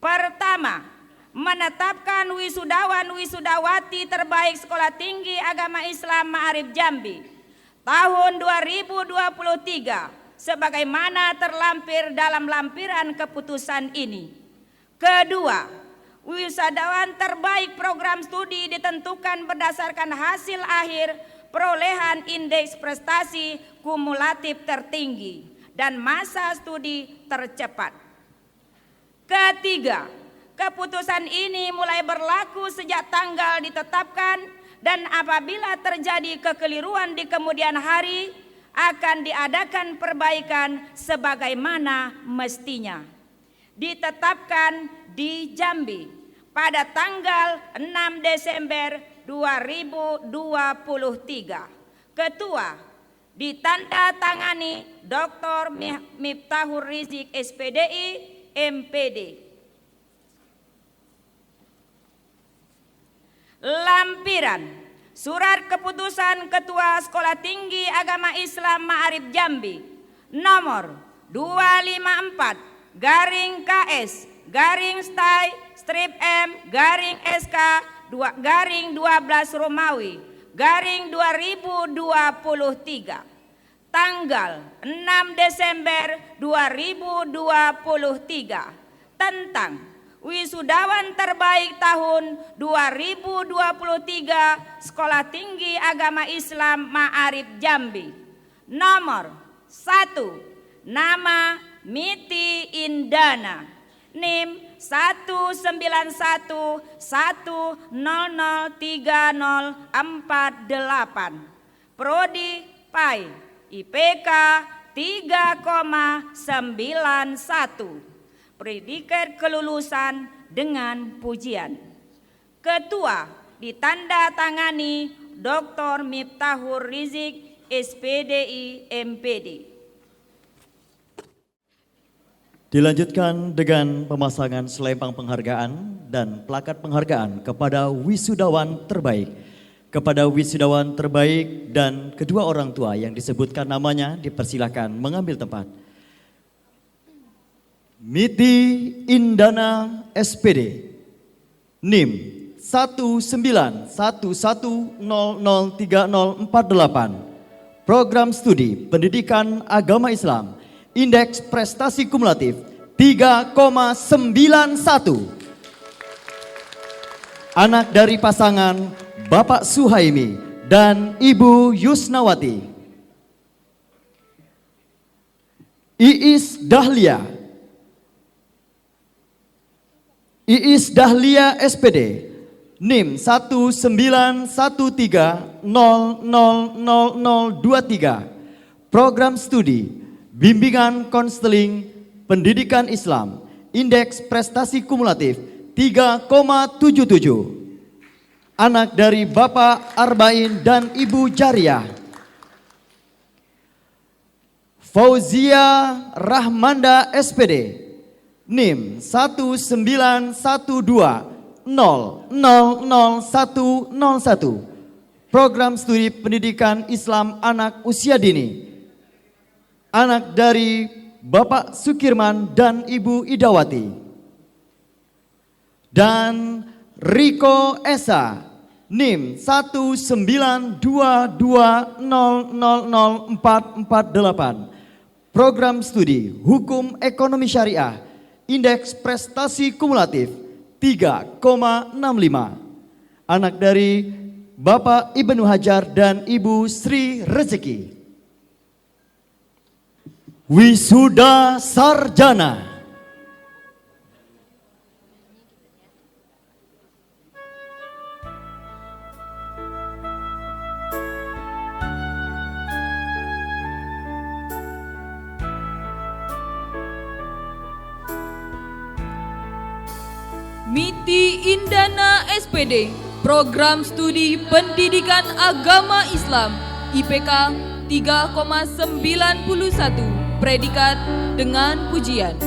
Pertama, menetapkan wisudawan-wisudawati terbaik Sekolah Tinggi Agama Islam Ma'arif Jambi tahun 2023 sebagaimana terlampir dalam lampiran keputusan ini. Kedua, wisudawan terbaik program studi ditentukan berdasarkan hasil akhir perolehan indeks prestasi kumulatif tertinggi dan masa studi tercepat. Ketiga, keputusan ini mulai berlaku sejak tanggal ditetapkan dan apabila terjadi kekeliruan di kemudian hari akan diadakan perbaikan sebagaimana mestinya. Ditetapkan di Jambi pada tanggal 6 Desember 2023. Ketua ditanda tangani Dr. Miftahur Rizik SPDI MPD. Lampiran Surat Keputusan Ketua Sekolah Tinggi Agama Islam Ma'arif Jambi nomor 254-STAI-M-SK-12 Romawi /2023 tanggal 6 Desember 2023 tentang wisudawan terbaik tahun 2023 Sekolah Tinggi Agama Islam Ma'arif Jambi. Nomor 1. Nama Miti Indana, NIM 19110030448, Prodi PAI, IPK 3,91. Predikat kelulusan dengan pujian. Ketua ditanda tangani Dr. Miftahur Rizik SPDI MPD. Dilanjutkan dengan pemasangan selempang penghargaan dan plakat penghargaan kepada wisudawan terbaik. Kepada wisudawan terbaik dan kedua orang tua yang disebutkan namanya dipersilakan mengambil tempat. Miti Indana SPD, NIM 191103048, Program Studi Pendidikan Agama Islam, Indeks Prestasi Kumulatif 3,91. Anak dari pasangan Bapak Suhaimi dan Ibu Yusnawati. Iis Dahlia SPD, NIM 191300023, Program Studi Bimbingan Konseling Pendidikan Islam, Indeks Prestasi Kumulatif 3,77. Anak dari Bapak Arba'in dan Ibu Jariah. Fauzia Rahmanda SPD, NIM 19120000101, Program Studi Pendidikan Islam Anak Usia Dini. Anak dari Bapak Sukirman dan Ibu Idawati. Dan Riko Esa, NIM 19220000448, Program Studi Hukum Ekonomi Syariah, Indeks Prestasi Kumulatif 3,65. Anak dari Bapak Ibnu Hajar dan Ibu Sri Rezeki. Wisuda Sarjana. Miti Indana SPD, Program Studi Pendidikan Agama Islam, IPK 3,91, predikat dengan pujian.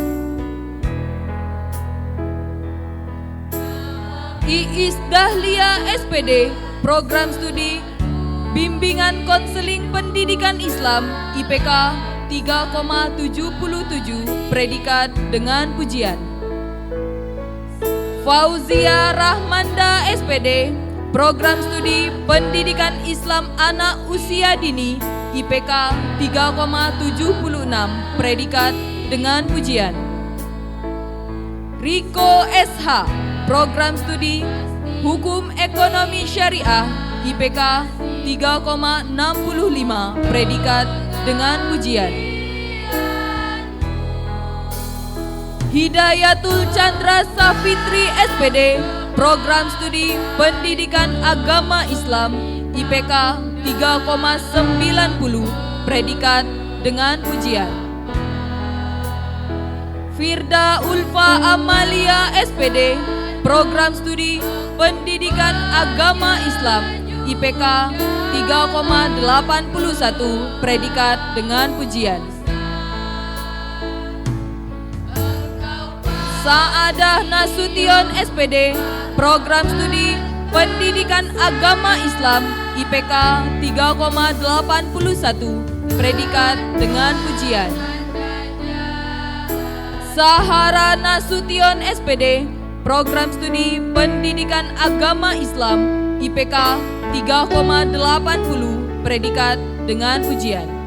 Iis Dahlia SPD, Program Studi Bimbingan Konseling Pendidikan Islam, IPK 3,77, predikat dengan pujian. Fauzia Rahmanda SPD, Program Studi Pendidikan Islam Anak Usia Dini, IPK 3,76, predikat dengan pujian. Riko SH, Program Studi Hukum Ekonomi Syariah, IPK 3,65, predikat dengan pujian. Hidayatul Chandra Safitri SPD, Program Studi Pendidikan Agama Islam, IPK 3,90, predikat dengan pujian. Firda Ulfa Amalia SPD, Program Studi Pendidikan Agama Islam, IPK 3,81, predikat dengan pujian. Saadah Nasution SPD, Program Studi Pendidikan Agama Islam, IPK 3,81, predikat dengan pujian. Sahara Nasution SPD, Program Studi Pendidikan Agama Islam, IPK 3,80, predikat dengan pujian.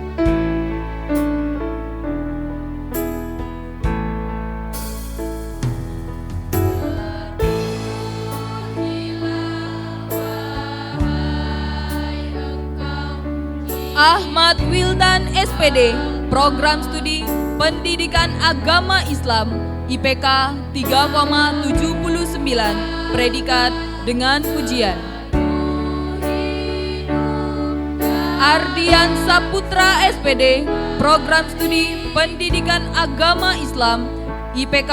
Ahmad Wildan SPD, Program Studi Pendidikan Agama Islam, IPK 3,79, predikat dengan pujian. Ardian Saputra SPD, Program Studi Pendidikan Agama Islam, IPK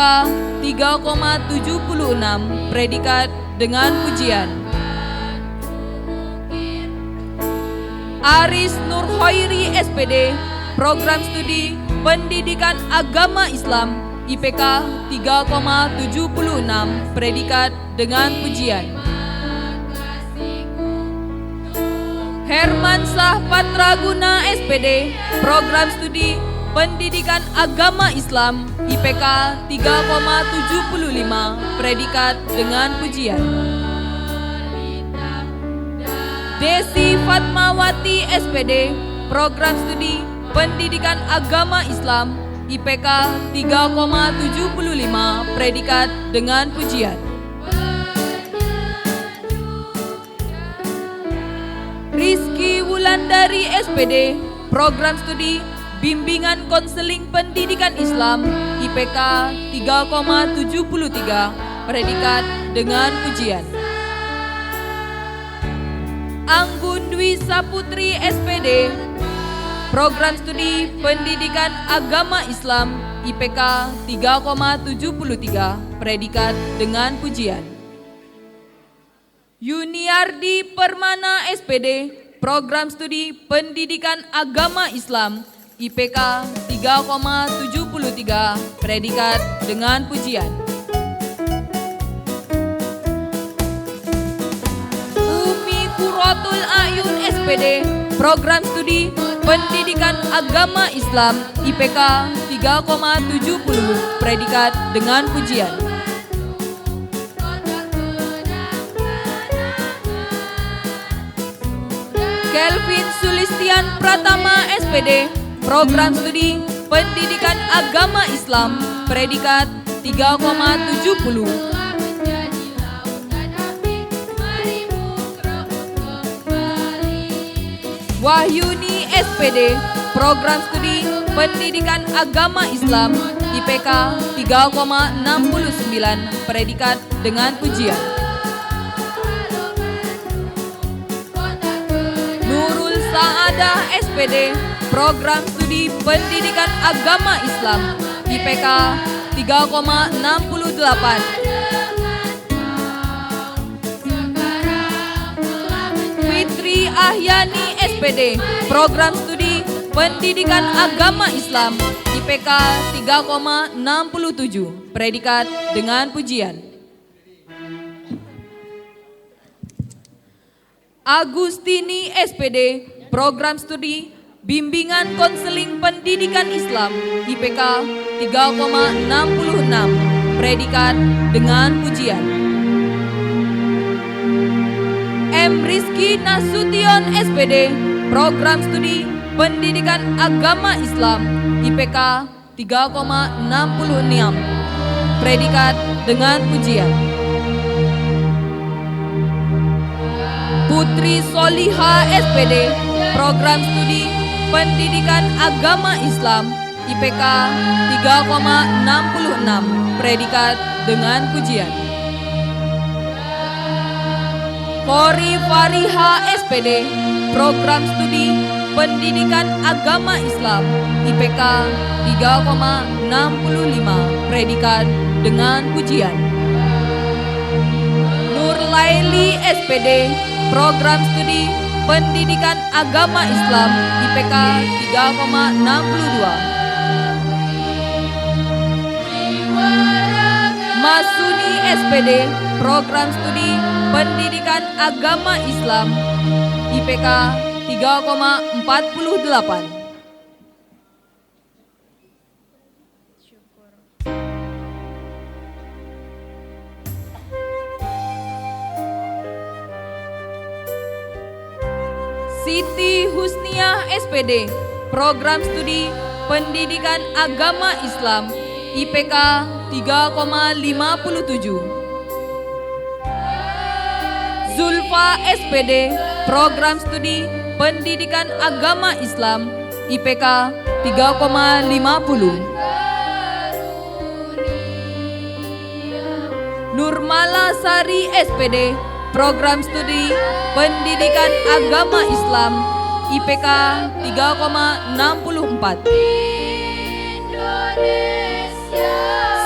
3,76, predikat dengan pujian. Aris Nurhoiri SPD, Program Studi Pendidikan Agama Islam, IPK 3,76, predikat dengan pujian. Hermansyah Patraguna SPD, program studi Pendidikan Agama Islam, IPK 3,75, predikat dengan pujian. Desi Fatmawati SPD, program studi Pendidikan Agama Islam, IPK 3,75, predikat dengan pujian. Rizky Wulandari SPD, program studi Bimbingan Konseling Pendidikan Islam, IPK 3,73, predikat dengan pujian. Anggun Dwi Saputri SPD, program studi Pendidikan Agama Islam, IPK 3,73, predikat dengan pujian. Yuniardi Permana SPD, program studi Pendidikan Agama Islam, IPK 3,73, predikat dengan pujian. Umi Kurotul Ayun SPD, program studi Pendidikan Agama Islam, IPK 3,70, predikat dengan pujian. Kelvin Sulistian Pratama SPD, program studi Pendidikan Agama Islam, predikat 3,70. Wahyuni SPD, program studi Pendidikan Agama Islam, IPK 3,69, predikat dengan pujian. Nurul Saadah SPD, program studi Pendidikan Agama Islam, IPK 3,68. Fitri Ahyani SPD, program studi Pendidikan Agama Islam, IPK 3,67, predikat dengan pujian. Agustini SPD, program studi Bimbingan Konseling Pendidikan Islam, IPK 3,66, predikat dengan pujian. M. Rizky Nasution SPD, program studi Pendidikan Agama Islam, IPK 3,66, predikat dengan pujian. Putri Soliha SPD, program studi Pendidikan Agama Islam, IPK 3,66, predikat dengan pujian. Kori Fariha SPD, program studi Pendidikan Agama Islam, IPK 3,65, predikat dengan pujian. Nur Laili SPD, program studi Pendidikan Agama Islam, IPK 3,62. Masuni SPD, program studi Pendidikan Agama Islam, IPK 3,48. Siti Husniah SPD, program studi Pendidikan Agama Islam, IPK 3,57. Zulfa SPD, program studi Pendidikan Agama Islam, IPK 3,50. Nurmala Sari SPD, program studi Pendidikan Agama Islam, IPK 3,64.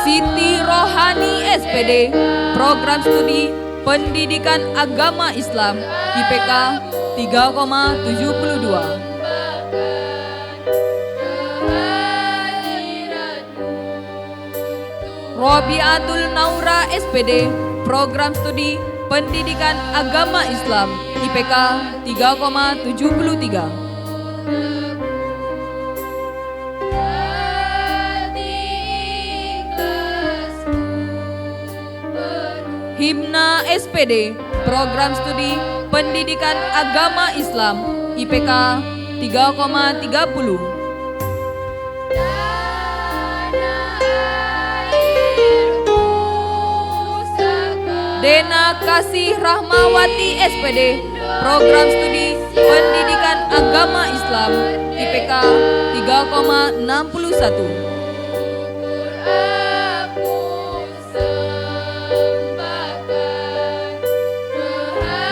Siti Rohani SPD, program studi Pendidikan Agama Islam, IPK 3,72. Robiatul Naura SPD, Program Studi Pendidikan Agama Islam, IPK 3,73. Himna SPD, Program Studi Pendidikan Agama Islam, IPK 3,30. Dena Kasih Rahmawati SPD, Program Studi Pendidikan Agama Islam, IPK 3,61.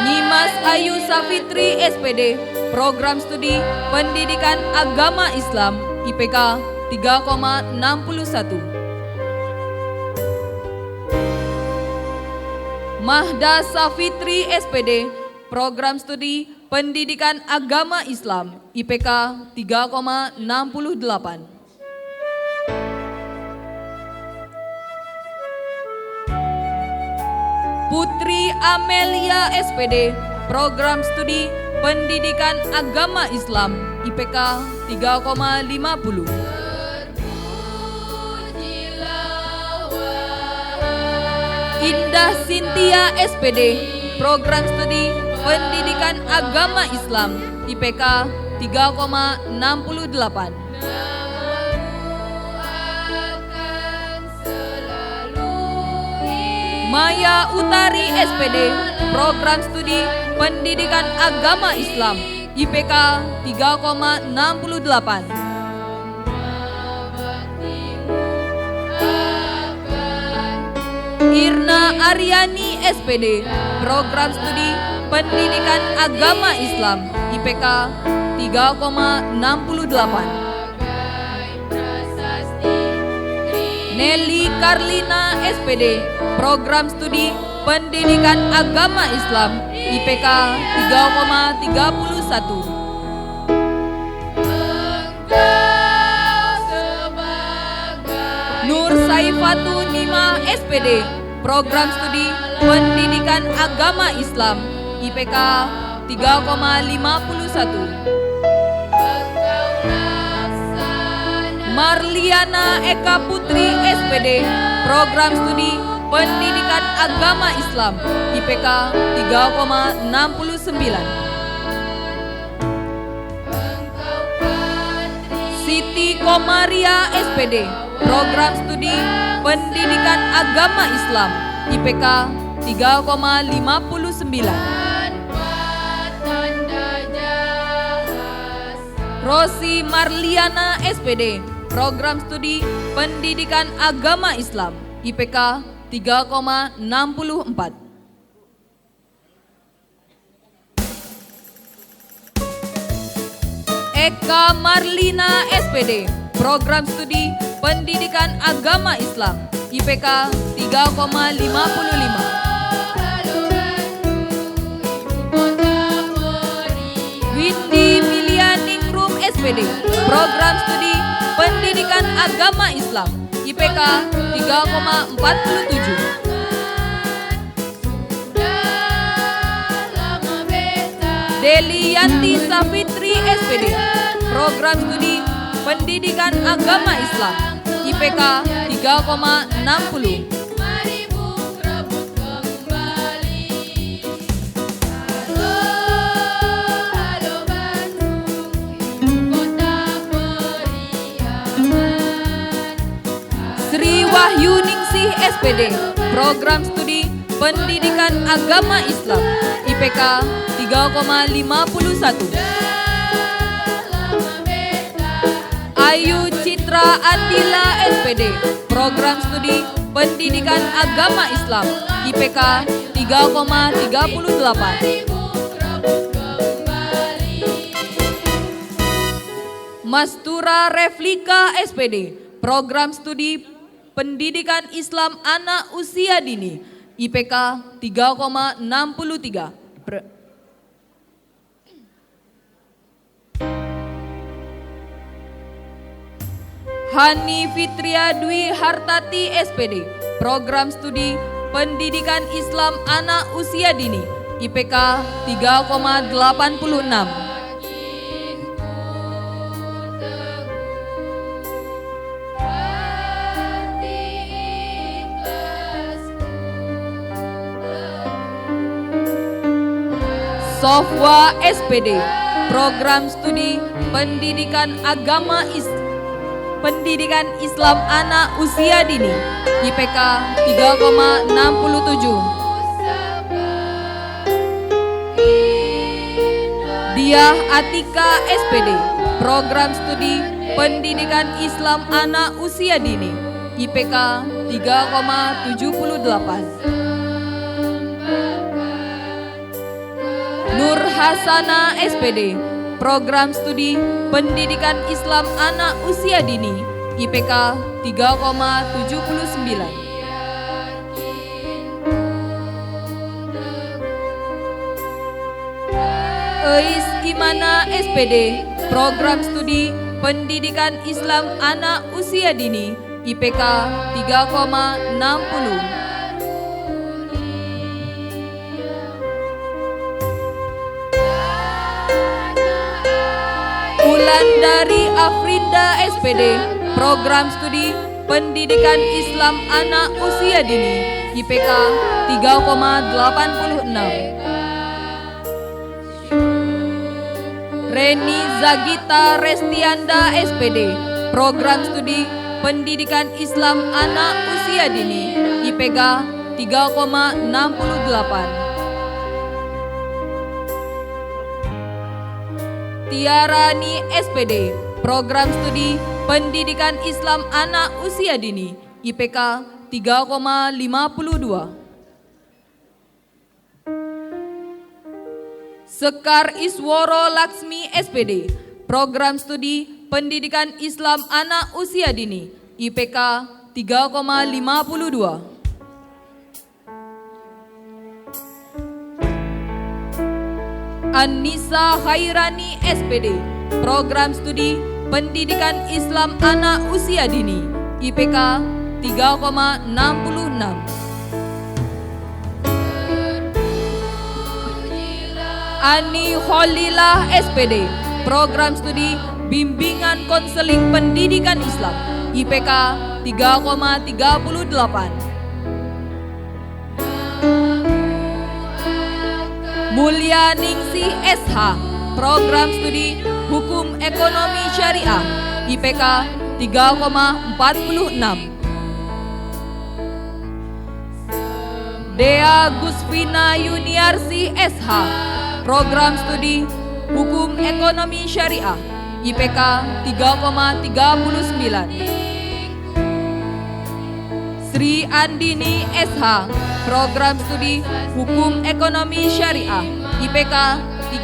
Nyimas Ayu Safitri SPD, Program Studi Pendidikan Agama Islam, IPK 3,61. Mahda Safitri SPD, Program Studi Pendidikan Agama Islam, IPK 3,68. Putri Amelia SPD, Program Studi Pendidikan Agama Islam, IPK 3,50. Indah Sintia SPD, Program Studi Pendidikan Agama Islam, IPK 3,68. Maya Utari SPD, Program Studi Pendidikan Agama Islam, IPK 3,68. Irna Aryani SPD, Program Studi Pendidikan Agama Islam, IPK 3,68. Nelly Karlina SPD, Program Studi Pendidikan Agama Islam, IPK 3,31. Nur Saifatu Nima SPD, Program Studi Pendidikan Agama Islam, IPK 3,51. Marliana Eka Putri SPD, Program Studi Pendidikan Agama Islam, IPK 3,69. Siti Komaria SPD, Program Studi Pendidikan Agama Islam, IPK 3,59. Rosi Marliana SPD, Program Studi Pendidikan Agama Islam, IPK 3,64. Eka Marlina SPD, Program Studi Pendidikan Agama Islam, IPK 3,55. Windy Milianingrum SPD, Program Studi Pendidikan Agama Islam, IPK 3,47. Deli Yanti Safitri SPD, Program Studi Pendidikan Agama Islam, IPK 3,60. Sri Wahyuningsih SPD, Program Studi Pendidikan Agama Islam, IPK 3,51. Ayu Citra Andila SPD, Program Studi Pendidikan Agama Islam, IPK 3,38. Mastura Reflika SPD, Program Studi Pendidikan Islam Anak Usia Dini, IPK 3,63. Hani Fitria Dwi Hartati SPD, Program Studi Pendidikan Islam Anak Usia Dini, IPK 3,86. Sofwa SPD, Program Studi Pendidikan Pendidikan Islam Anak Usia Dini, IPK 3,67. Diah Atika SPD, Program Studi Pendidikan Islam Anak Usia Dini, IPK 3,78. Nur Hasana SPD, Program Studi Pendidikan Islam Anak Usia Dini, IPK 3,79. Eis Imana SPD, Program Studi Pendidikan Islam Anak Usia Dini, IPK 3,60. Wulandari Afrinda SPD, Program Studi Pendidikan Islam Anak Usia Dini, IPK 3,86. Reni Zagita Restianda SPD, Program Studi Pendidikan Islam Anak Usia Dini, IPK 3,68. Tiarani SPD, Program Studi Pendidikan Islam Anak Usia Dini, IPK 3,52. Sekar Isworo Laksmi SPD, Program Studi Pendidikan Islam Anak Usia Dini, IPK 3,52. Anissa Khairani SPD, Program Studi Pendidikan Islam Anak Usia Dini, IPK 3,66. Ani Kholilah SPD, Program Studi Bimbingan Konseling Pendidikan Islam, IPK 3,38. Mulia Ningsih SH, Program Studi Hukum Ekonomi Syariah, IPK 3,46. Dea Gusvina Yuniarsi SH, Program Studi Hukum Ekonomi Syariah, IPK 3,39. Sri Andini SH, Program Studi Hukum Ekonomi Syariah, IPK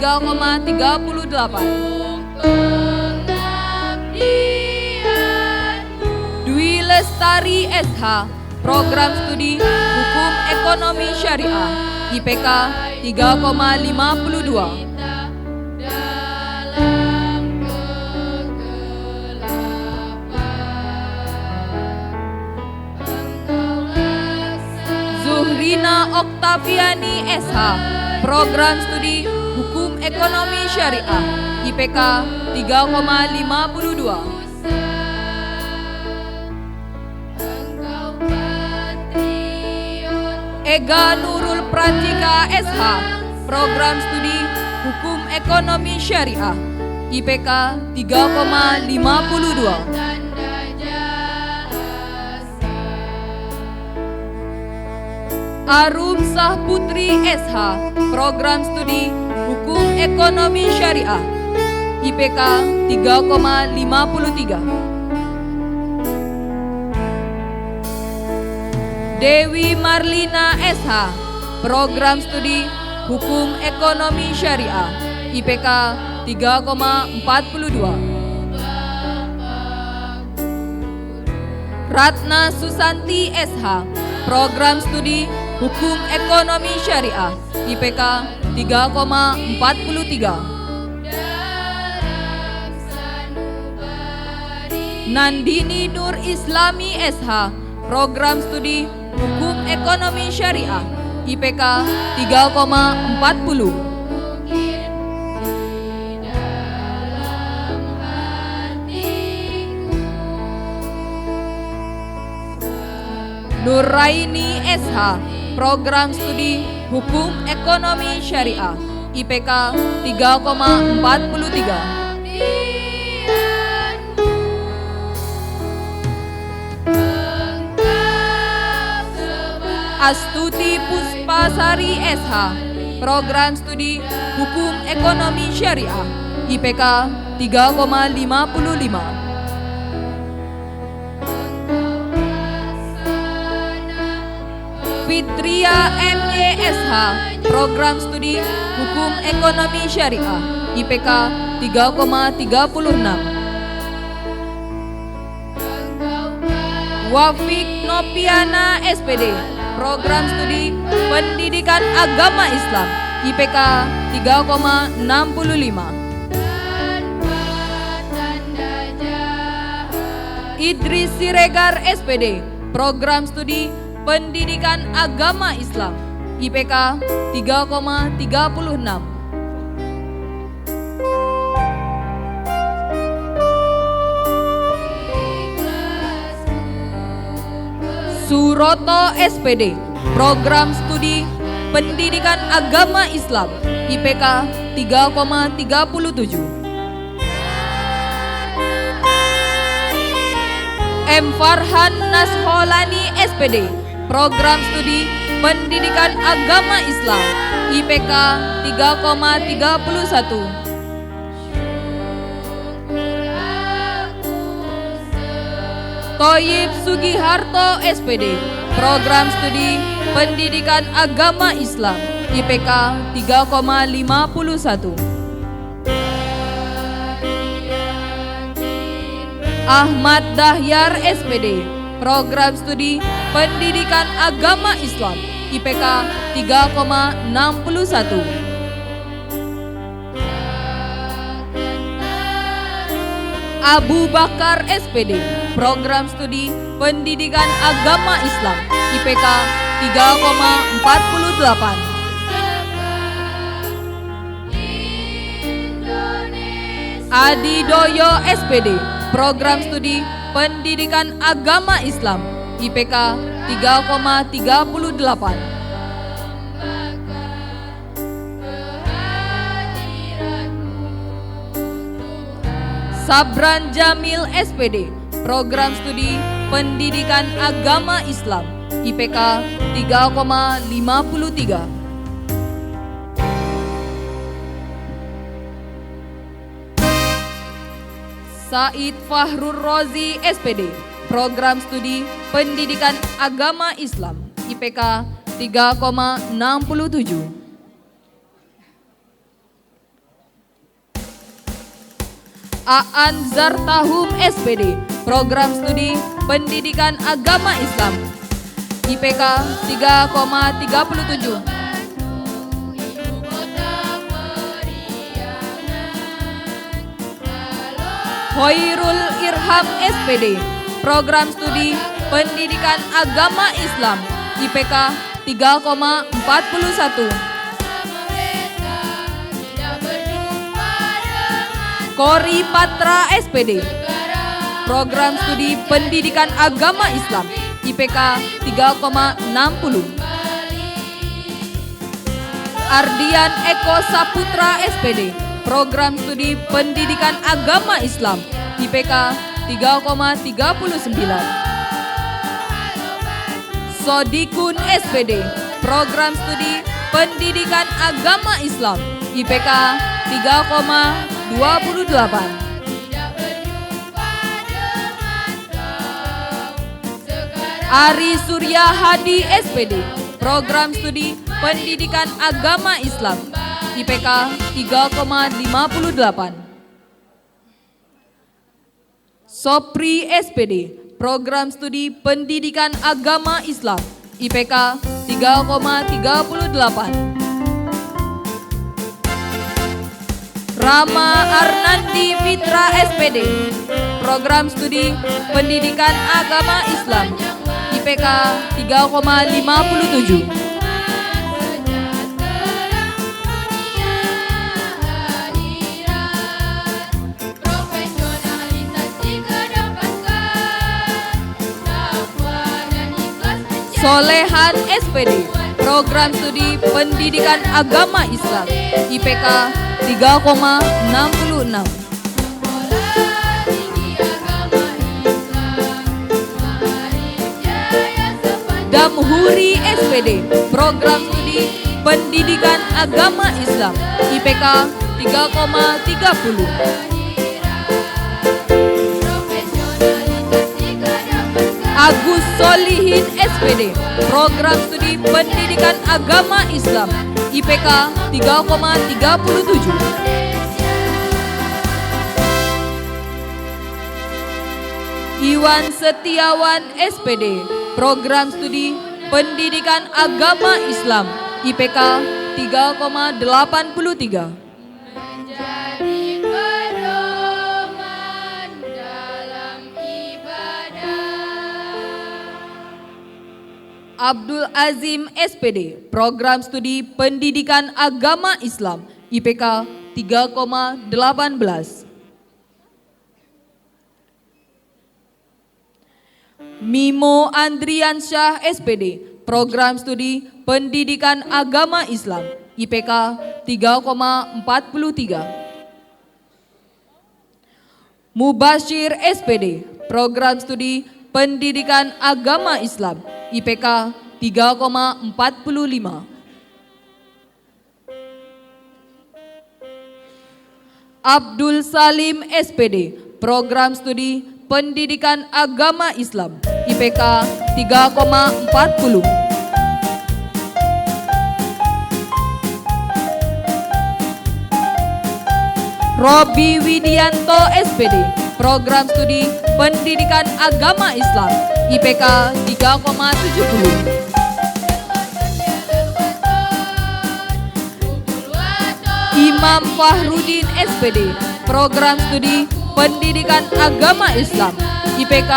3,38. Dwi Lestari SH, Program Studi Hukum Ekonomi Syariah, IPK 3,52. Zuhrina Oktaviani SH, Program Studi Hukum Ekonomi Syariah, IPK 3,52. Ega Nurul Pratika SH, Program Studi Hukum Ekonomi Syariah, IPK 3,52. Arum Sah Putri SH, Program Studi Hukum Ekonomi Syariah, IPK 3,53. Dewi Marlina SH, Program Studi Hukum Ekonomi Syariah, IPK 3,42. Ratna Susanti SH, Program Studi Hukum Ekonomi Syariah, IPK 3,43. Nandini Nur Islami SH, Program Studi Hukum Ekonomi Syariah, IPK 3,40. Nuraini SH, Program Studi Hukum Ekonomi Syariah, IPK 3,43. Astuti Puspasari SH, Program Studi Hukum Ekonomi Syariah, IPK 3,55. Fitria MYSH, Program Studi Hukum Ekonomi Syariah, IPK 3,36. Wafik Nopiana SPD, Program Studi Pendidikan Agama Islam, IPK 3,65. Idris Siregar SPD, Program Studi Pendidikan Agama Islam, IPK 3,36. Suroto SPD, Program Studi Pendidikan Agama Islam, IPK 3,37. M. Farhan Nasholani SPD, Program Studi Pendidikan Agama Islam, IPK 3,31. Toyib Sugiharto SPD, Program Studi Pendidikan Agama Islam, IPK 3,51. Ahmad Dahyar SPD, Program Studi Pendidikan Agama Islam, IPK 3,61. Abu Bakar SPD, Program Studi Pendidikan Agama Islam, IPK 3,48. Adi Doyo SPD, Program Studi Pendidikan Agama Islam, IPK 3,38. Sabran Jamil SPD, Program Studi Pendidikan Agama Islam, IPK 3,53. Said Fahrur Rozi SPD, Program Studi Pendidikan Agama Islam, IPK 3,67. Aan Zartahum SPD, Program Studi Pendidikan Agama Islam, IPK 3,37. Hoirul Irham SPD, Program Studi Pendidikan Agama Islam, IPK 3,41. Kori Patra SPD, Program Studi Pendidikan Agama Islam, IPK 3,60. Ardian Eko Saputra SPD, Program Studi Pendidikan Agama Islam, IPK 3,39. Sodikun SPD, Program Studi Pendidikan Agama Islam, IPK 3,28. Ari Surya Hadi SPD, Program Studi Pendidikan Agama Islam, IPK 3,58. Sopri SPD, Program Studi Pendidikan Agama Islam, IPK 3,38. Rama Arnandi Fitra SPD, Program Studi Pendidikan Agama Islam, IPK 3,57. Solehan SPD, Program Studi Pendidikan Agama Islam, IPK 3,66. Damhuri SPD, Program Studi Pendidikan Agama Islam, IPK 3,30. Agus Solihin SPD, Program Studi Pendidikan Agama Islam, IPK 3,37. Iwan Setiawan SPD, Program Studi Pendidikan Agama Islam, IPK 3,83. Abdul Azim SPD, Program Studi Pendidikan Agama Islam, IPK 3,18. Mimo Andriansyah SPD, Program Studi Pendidikan Agama Islam, IPK 3,43. Mubashir SPD, Program Studi Pendidikan Agama Islam, IPK 3,45. Abdul Salim SPD, Program Studi Pendidikan Agama Islam, IPK 3,40. Robi Widianto SPD, Program Studi Pendidikan Agama Islam, IPK 3,70. Imam Fahrudin SPD, Program Studi Pendidikan Agama Islam, IPK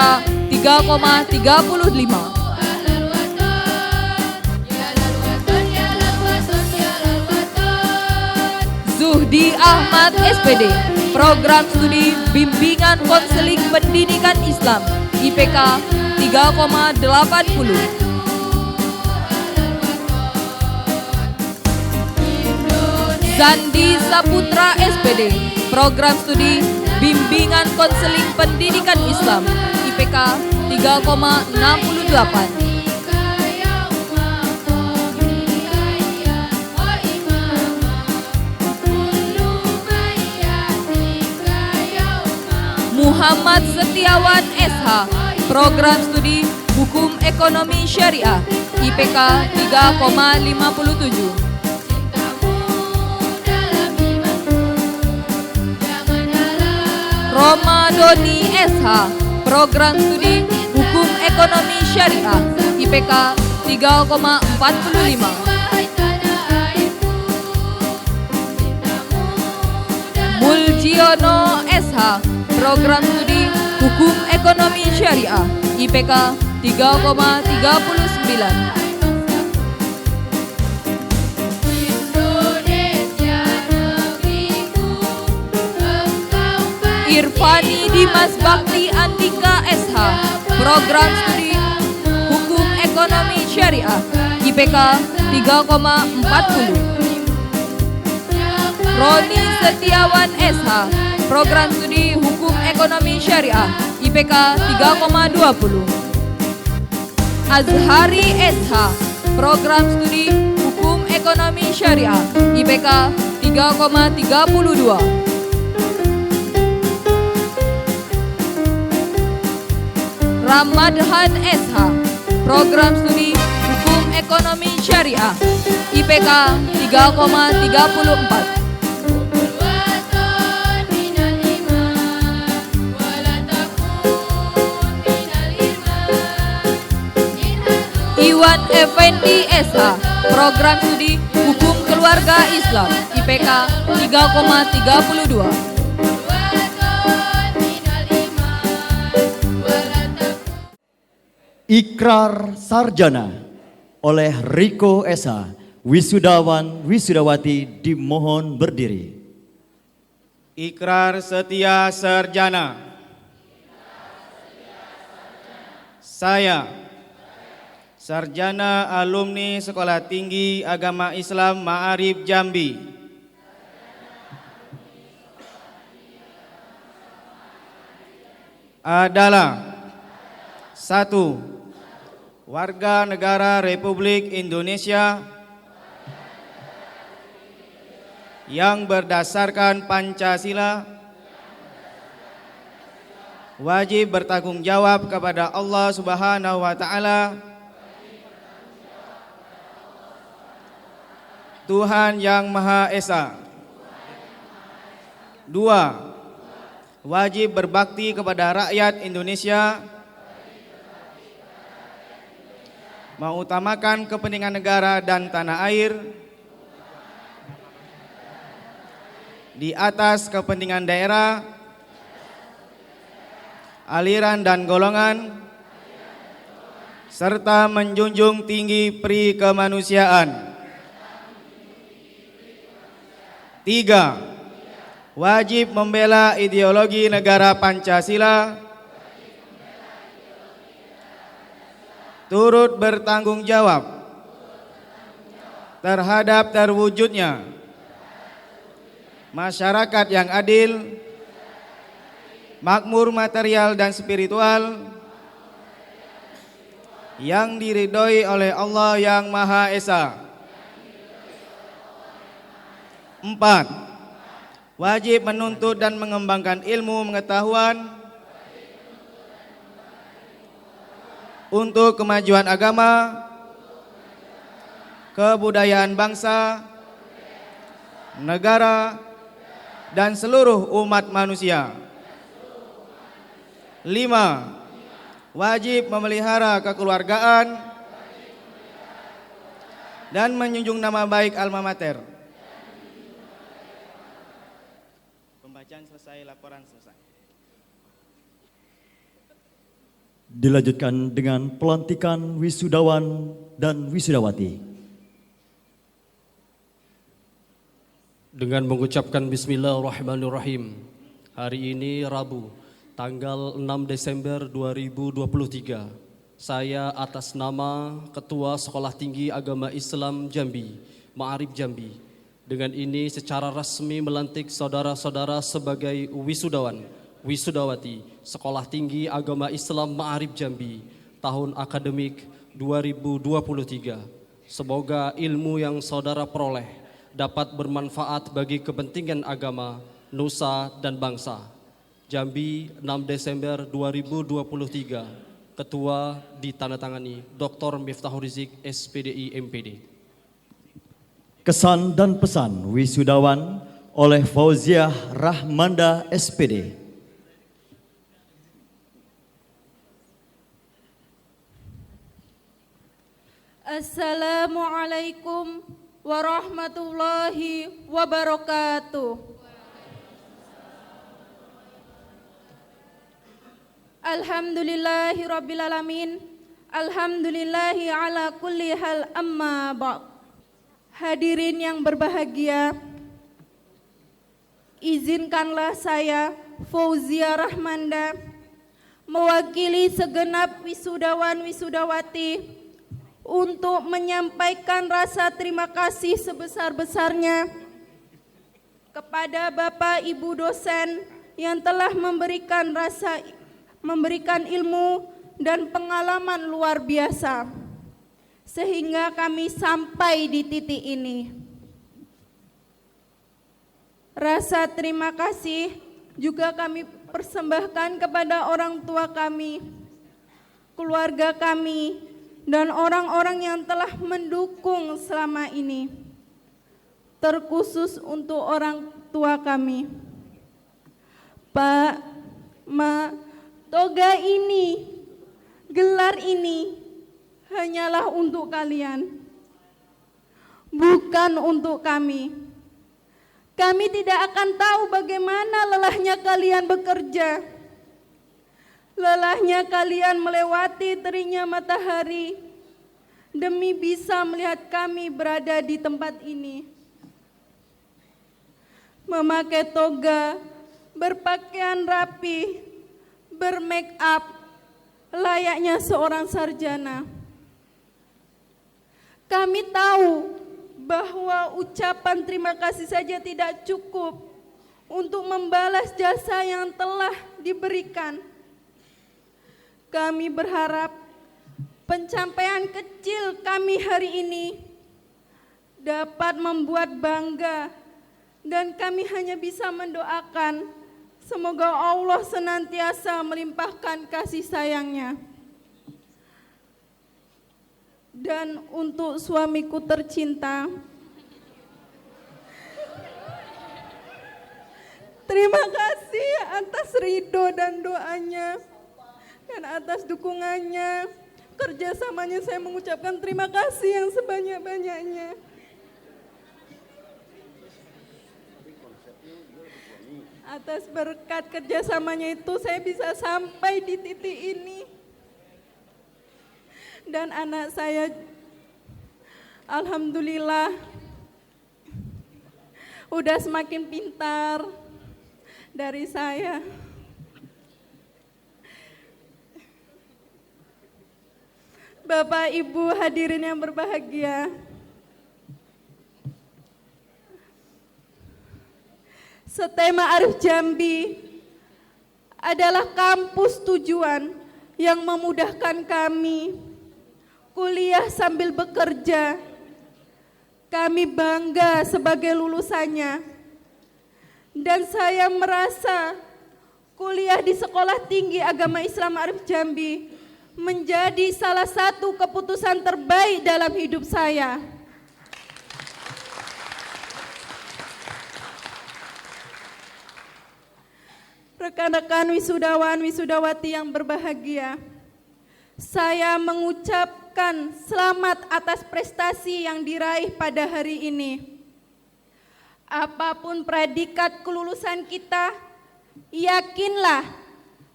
3,35. Zuhdi Ahmad SPD, Program Studi Bimbingan Konseling Pendidikan Islam, IPK 3,80. Zandi Saputra SPD, Program Studi Bimbingan Konseling Pendidikan Islam, IPK 3,68. Muhammad Setiawan SH, Program Studi Hukum Ekonomi Syariah, IPK 3,57. Roma Doni SH, Program Studi Hukum Ekonomi Syariah, IPK 3,45. Muljiono SH, Program Studi Hukum Ekonomi Syariah, IPK 3,39. Irfani Dimas Bakti Andika SH, Program Studi Hukum Ekonomi Syariah, IPK 3,40. Roni Setiawan SH, Program Studi Hukum Ekonomi Syariah, IPK 3,20. Azhari SH, Program Studi Hukum Ekonomi Syariah, IPK 3,32. Ramadhan SH, Program Studi Hukum Ekonomi Syariah, IPK 3,34. Iwan Effendi SH, Program Studi Hukum Keluarga Islam, IPK 3,32. Ikrar sarjana oleh Riko Esa, wisudawan wisudawati dimohon berdiri. Ikrar setia sarjana. Saya, sarjana alumni Sekolah Tinggi Agama Islam Ma'arif Jambi, adalah 1. Warga negara Republik Indonesia yang berdasarkan Pancasila wajib bertanggung jawab kepada Allah Subhanahu wa taala, Tuhan yang Maha Esa. 2. Wajib berbakti kepada rakyat Indonesia, mengutamakan kepentingan negara dan tanah air di atas kepentingan daerah, aliran dan golongan, serta menjunjung tinggi pri kemanusiaan. 3. Wajib membela ideologi negara Pancasila, turut bertanggung jawab terhadap terwujudnya masyarakat yang adil, makmur material dan spiritual, yang diridhoi oleh Allah yang Maha Esa. 4. Wajib menuntut dan mengembangkan ilmu pengetahuan untuk kemajuan agama, kebudayaan bangsa, negara, dan seluruh umat manusia. 5. Wajib memelihara kekeluargaan dan menjunjung nama baik alma mater. Pembacaan selesai, laporan selesai. Dilanjutkan dengan pelantikan wisudawan dan wisudawati. Dengan mengucapkan Bismillahirrahmanirrahim, hari ini Rabu, tanggal 6 Desember 2023, saya atas nama Ketua Sekolah Tinggi Agama Islam Jambi, Ma'arif Jambi, dengan ini secara resmi melantik saudara-saudara sebagai wisudawan, wisudawati Sekolah Tinggi Agama Islam Ma'arif Jambi tahun akademik 2023. Semoga ilmu yang saudara peroleh dapat bermanfaat bagi kepentingan agama, nusa, dan bangsa. Jambi, 6 Desember 2023. Ketua ditandatangani Dr. Miftahul Rizik, SPDI MPD. Kesan dan pesan wisudawan oleh Fauziah Rahmanda, SPD. Assalamualaikum warahmatullahi wabarakatuh. Alhamdulillahi rabbil alamin. Alhamdulillahi ala kulli hal, amma ba'd. Hadirin yang berbahagia, izinkanlah saya Fauziah Rahmanda mewakili segenap wisudawan wisudawati untuk menyampaikan rasa terima kasih sebesar-besarnya kepada Bapak Ibu dosen yang telah memberikan ilmu dan pengalaman luar biasa sehingga kami sampai di titik ini. Rasa terima kasih juga kami persembahkan kepada orang tua kami, keluarga kami, dan orang-orang yang telah mendukung selama ini, terkhusus untuk orang tua kami. Pak, Ma, toga ini, gelar ini hanyalah untuk kalian, bukan untuk kami. Kami tidak akan tahu bagaimana lelahnya kalian bekerja. Lelahnya kalian melewati teriknya matahari demi bisa melihat kami berada di tempat ini. Memakai toga, berpakaian rapi, bermake up, layaknya seorang sarjana. Kami tahu bahwa ucapan terima kasih saja tidak cukup untuk membalas jasa yang telah diberikan. Kami berharap pencapaian kecil kami hari ini dapat membuat bangga, dan kami hanya bisa mendoakan semoga Allah senantiasa melimpahkan kasih sayang-Nya. Dan untuk suamiku tercinta, terima kasih atas ridho dan doanya, dan atas dukungannya, kerjasamanya. Saya mengucapkan terima kasih yang sebanyak-banyaknya. Atas berkat kerjasamanya itu saya bisa sampai di titik ini. Dan anak saya alhamdulillah udah semakin pintar dari saya. Bapak Ibu hadirin yang berbahagia, Setema Arif Jambi adalah kampus tujuan yang memudahkan kami kuliah sambil bekerja. Kami bangga sebagai lulusannya, dan saya merasa kuliah di Sekolah Tinggi Agama Islam Arif Jambi menjadi salah satu keputusan terbaik dalam hidup saya. Rekan-rekan wisudawan, wisudawati yang berbahagia, saya mengucapkan selamat atas prestasi yang diraih pada hari ini. Apapun predikat kelulusan kita, yakinlah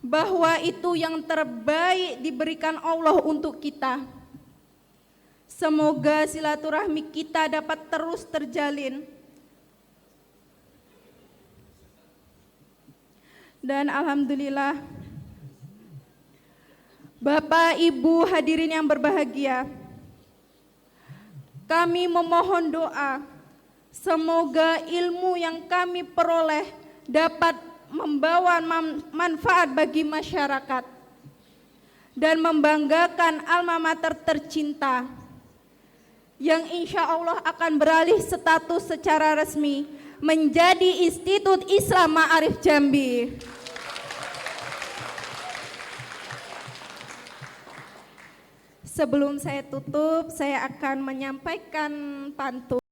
bahwa itu yang terbaik diberikan Allah untuk kita. Semoga silaturahmi kita dapat terus terjalin. Dan alhamdulillah, Bapak Ibu hadirin yang berbahagia, kami memohon doa semoga ilmu yang kami peroleh dapat membawa manfaat bagi masyarakat dan membanggakan alma mater tercinta yang insya Allah akan beralih status secara resmi menjadi Institut Islam Ma'arif Jambi. Sebelum saya tutup, saya akan menyampaikan pantun.